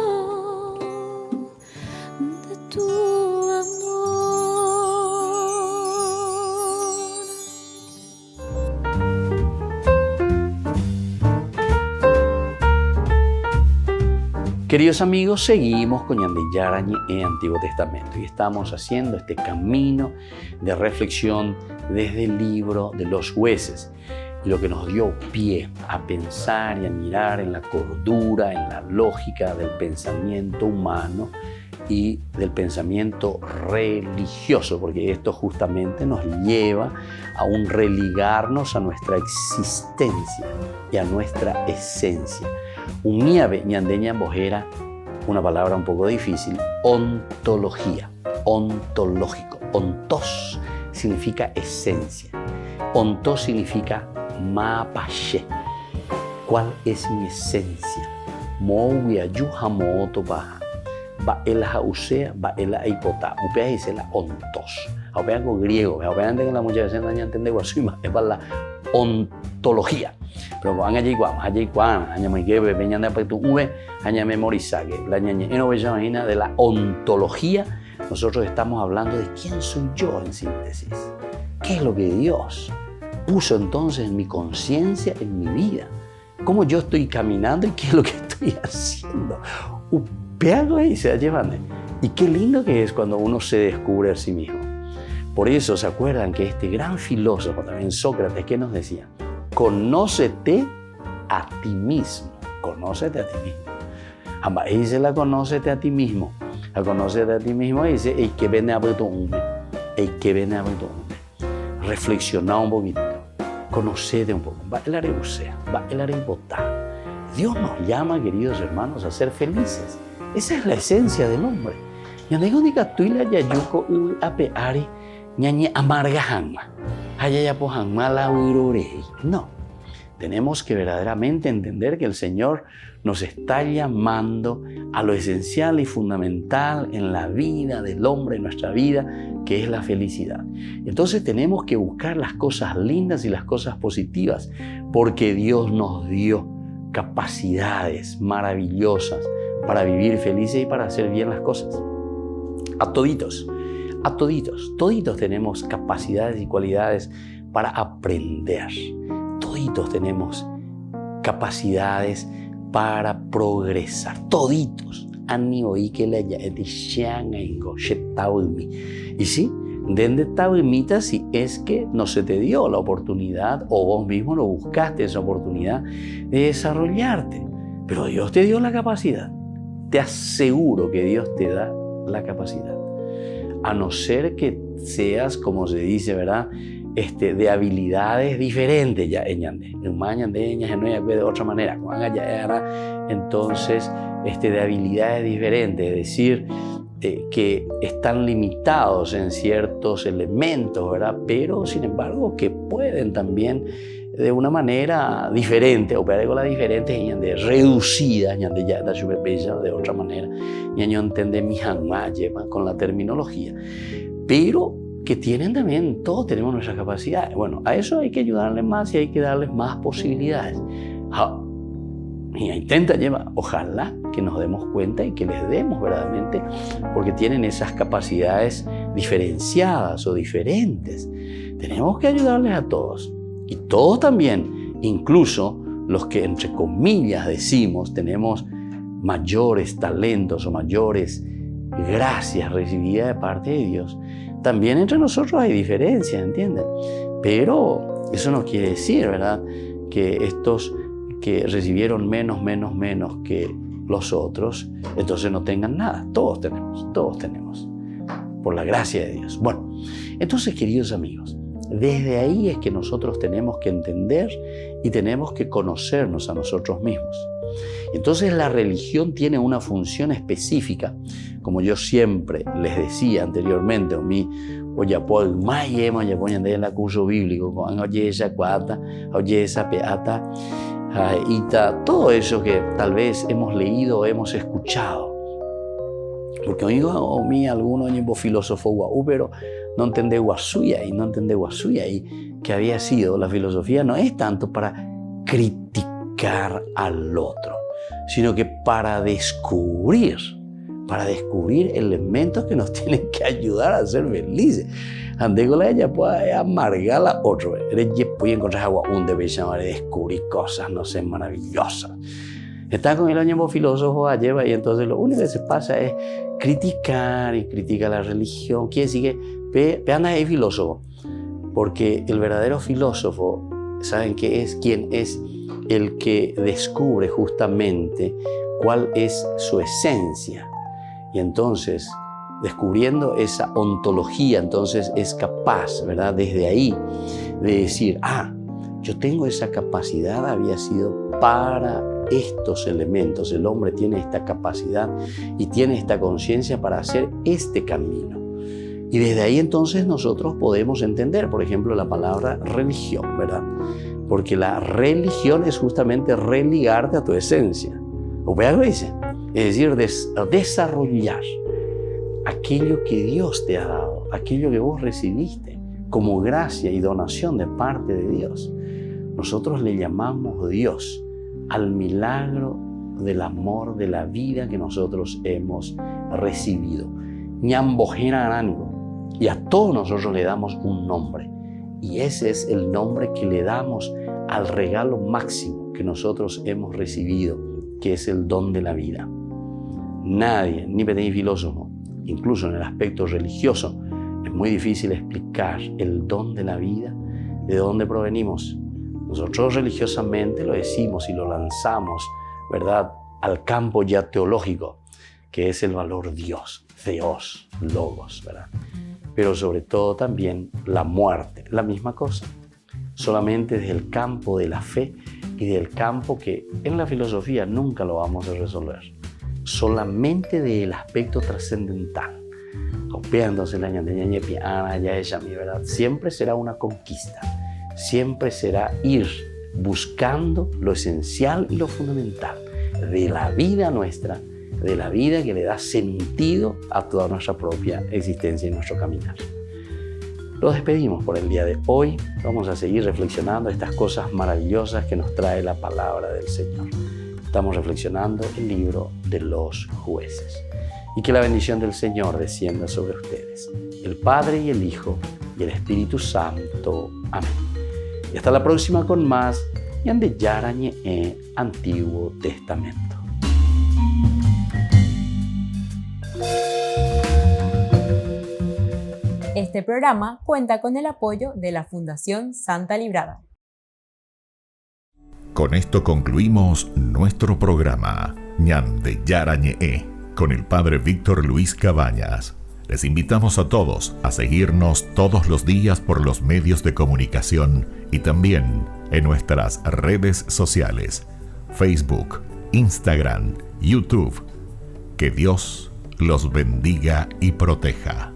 de tu amor. Queridos amigos, seguimos con Ñande Yarañe en Antiguo Testamento y estamos haciendo este camino de reflexión desde el libro de los Jueces, y lo que nos dio pie a pensar y a mirar en la cordura, en la lógica del pensamiento humano y del pensamiento religioso, porque esto justamente nos lleva a un religarnos a nuestra existencia y a nuestra esencia. Uniave ñandeña bojera, una palabra un poco difícil, ontología, ontológico. Ontos significa esencia, ontos significa mapache. ¿Cuál es mi esencia? Moya yuhamoto baja. Va el jausea, va el aipota. Upea dice la ontos. Upea con griego. Upea que la muchas veces no entiende guasuma. Es para la ontología. Pero van allí cuán, allá me quede peña de tu v, allá memoriza que la ñaña en obella imagina de la ontología. Nosotros estamos hablando de quién soy yo en síntesis. ¿Qué es lo que Dios puso entonces en mi conciencia, en mi vida? ¿Cómo yo estoy caminando y qué es lo que estoy haciendo? Upeago y se llevan. Y qué lindo que es cuando uno se descubre a sí mismo. Por eso se acuerdan que este gran filósofo, también Sócrates, ¿qué nos decía? Conócete a ti mismo. Conócete a ti mismo. Amba dice la conócete a ti mismo. La conócete a ti mismo dice el que viene a ver tu hombre. El que viene a ver tu hombre. Reflexiona un poquito. Conocete un poco. Va el areusea. Va el areibotá. Dios nos llama, queridos hermanos, a ser felices. Esa es la esencia del hombre. Yandegonika tuila yayuko apeari ñañe amarga hanma. No, tenemos que verdaderamente entender que el Señor nos está llamando a lo esencial y fundamental en la vida del hombre, en nuestra vida, que es la felicidad. Entonces tenemos que buscar las cosas lindas y las cosas positivas, porque Dios nos dio capacidades maravillosas para vivir felices y para hacer bien las cosas. A toditos tenemos capacidades y cualidades para aprender. Toditos tenemos capacidades para progresar. Toditos. Y sí, dende tabuimita si es que no se te dio la oportunidad o vos mismo no buscaste esa oportunidad de desarrollarte. Pero Dios te dio la capacidad. Te aseguro que Dios te da la capacidad. A no ser que seas, como se dice, ¿verdad? De habilidades diferentes ya en Ñande. En Ñande de otra manera. Entonces, de habilidades diferentes, es decir, que están limitados en ciertos elementos, ¿verdad? Pero, sin embargo, que pueden también de una manera diferente, operar con las diferentes, Ñande reducida, Ñande ya da súper bella de otra manera. Ñaño entiende mi hanma lleva con la terminología. Pero que tienen también, todos tenemos nuestras capacidades. Bueno, a eso hay que ayudarles más y hay que darles más posibilidades. Y intenta llevar, ojalá que nos demos cuenta y que les demos verdaderamente, porque tienen esas capacidades diferenciadas o diferentes. Tenemos que ayudarles a todos. Y todos también, incluso los que entre comillas decimos tenemos mayores talentos o mayores gracias recibidas de parte de Dios, también entre nosotros hay diferencias, ¿entienden? Pero eso no quiere decir, ¿verdad?, que estos que recibieron menos que los otros, entonces no tengan nada. Todos tenemos, por la gracia de Dios. Bueno, entonces, queridos amigos, desde ahí es que nosotros tenemos que entender y tenemos que conocernos a nosotros mismos. Entonces la religión tiene una función específica, como yo siempre les decía anteriormente, en el curso bíblico, todo eso que tal vez hemos leído o hemos escuchado. Porque oigo a mí algunos filósofos pero no entendé guasuya y que había sido la filosofía no es tanto para criticar al otro, sino que para descubrir elementos que nos tienen que ayudar a ser felices. Andegola ella puede amargar a otro. Ella puede encontrar agua un debe llamar descubrir cosas, no sé, maravillosas. Está con el año filósofo lleva y entonces lo único que se pasa es criticar y critica la religión. Quiere decir que anda es filósofo, porque el verdadero filósofo, ¿saben qué es? ¿Quién es? El que descubre justamente cuál es su esencia. Y entonces, descubriendo esa ontología, entonces es capaz, ¿verdad? Desde ahí, de decir, yo tengo esa capacidad, había sido para estos elementos. El hombre tiene esta capacidad y tiene esta conciencia para hacer este camino. Y desde ahí entonces nosotros podemos entender, por ejemplo, la palabra religión, ¿verdad? Porque la religión es justamente religarte a tu esencia. ¿O vea lo que dice? Es decir, desarrollar aquello que Dios te ha dado, aquello que vos recibiste como gracia y donación de parte de Dios. Nosotros le llamamos Dios al milagro del amor, de la vida que nosotros hemos recibido. Ñambojera aránico. Y a todos nosotros le damos un nombre. Y ese es el nombre que le damos al regalo máximo que nosotros hemos recibido, que es el don de la vida. Nadie, ni filósofo, incluso en el aspecto religioso, es muy difícil explicar el don de la vida, de dónde provenimos. Nosotros religiosamente lo decimos y lo lanzamos, ¿verdad?, al campo ya teológico, que es el valor Dios, Theos, Logos, ¿verdad? Pero sobre todo también la muerte, la misma cosa. Solamente desde el campo de la fe y del campo que en la filosofía nunca lo vamos a resolver. Solamente del aspecto trascendental. Entonces la ¿verdad? Siempre será una conquista. Siempre será ir buscando lo esencial y lo fundamental de la vida nuestra, de la vida que le da sentido a toda nuestra propia existencia y nuestro caminar. Los despedimos por el día de hoy. Vamos a seguir reflexionando estas cosas maravillosas que nos trae la palabra del Señor. Estamos reflexionando el libro de los Jueces. Y que la bendición del Señor descienda sobre ustedes, el Padre y el Hijo y el Espíritu Santo. Amén. Y hasta la próxima con más Ñande Yarañe Antiguo Testamento. Este programa cuenta con el apoyo de la Fundación Santa Librada. Con esto concluimos nuestro programa Ñande Yarañe con el Padre Víctor Luis Cabañas. Les invitamos a todos a seguirnos todos los días por los medios de comunicación y también en nuestras redes sociales, Facebook, Instagram, YouTube. Que Dios los bendiga y proteja.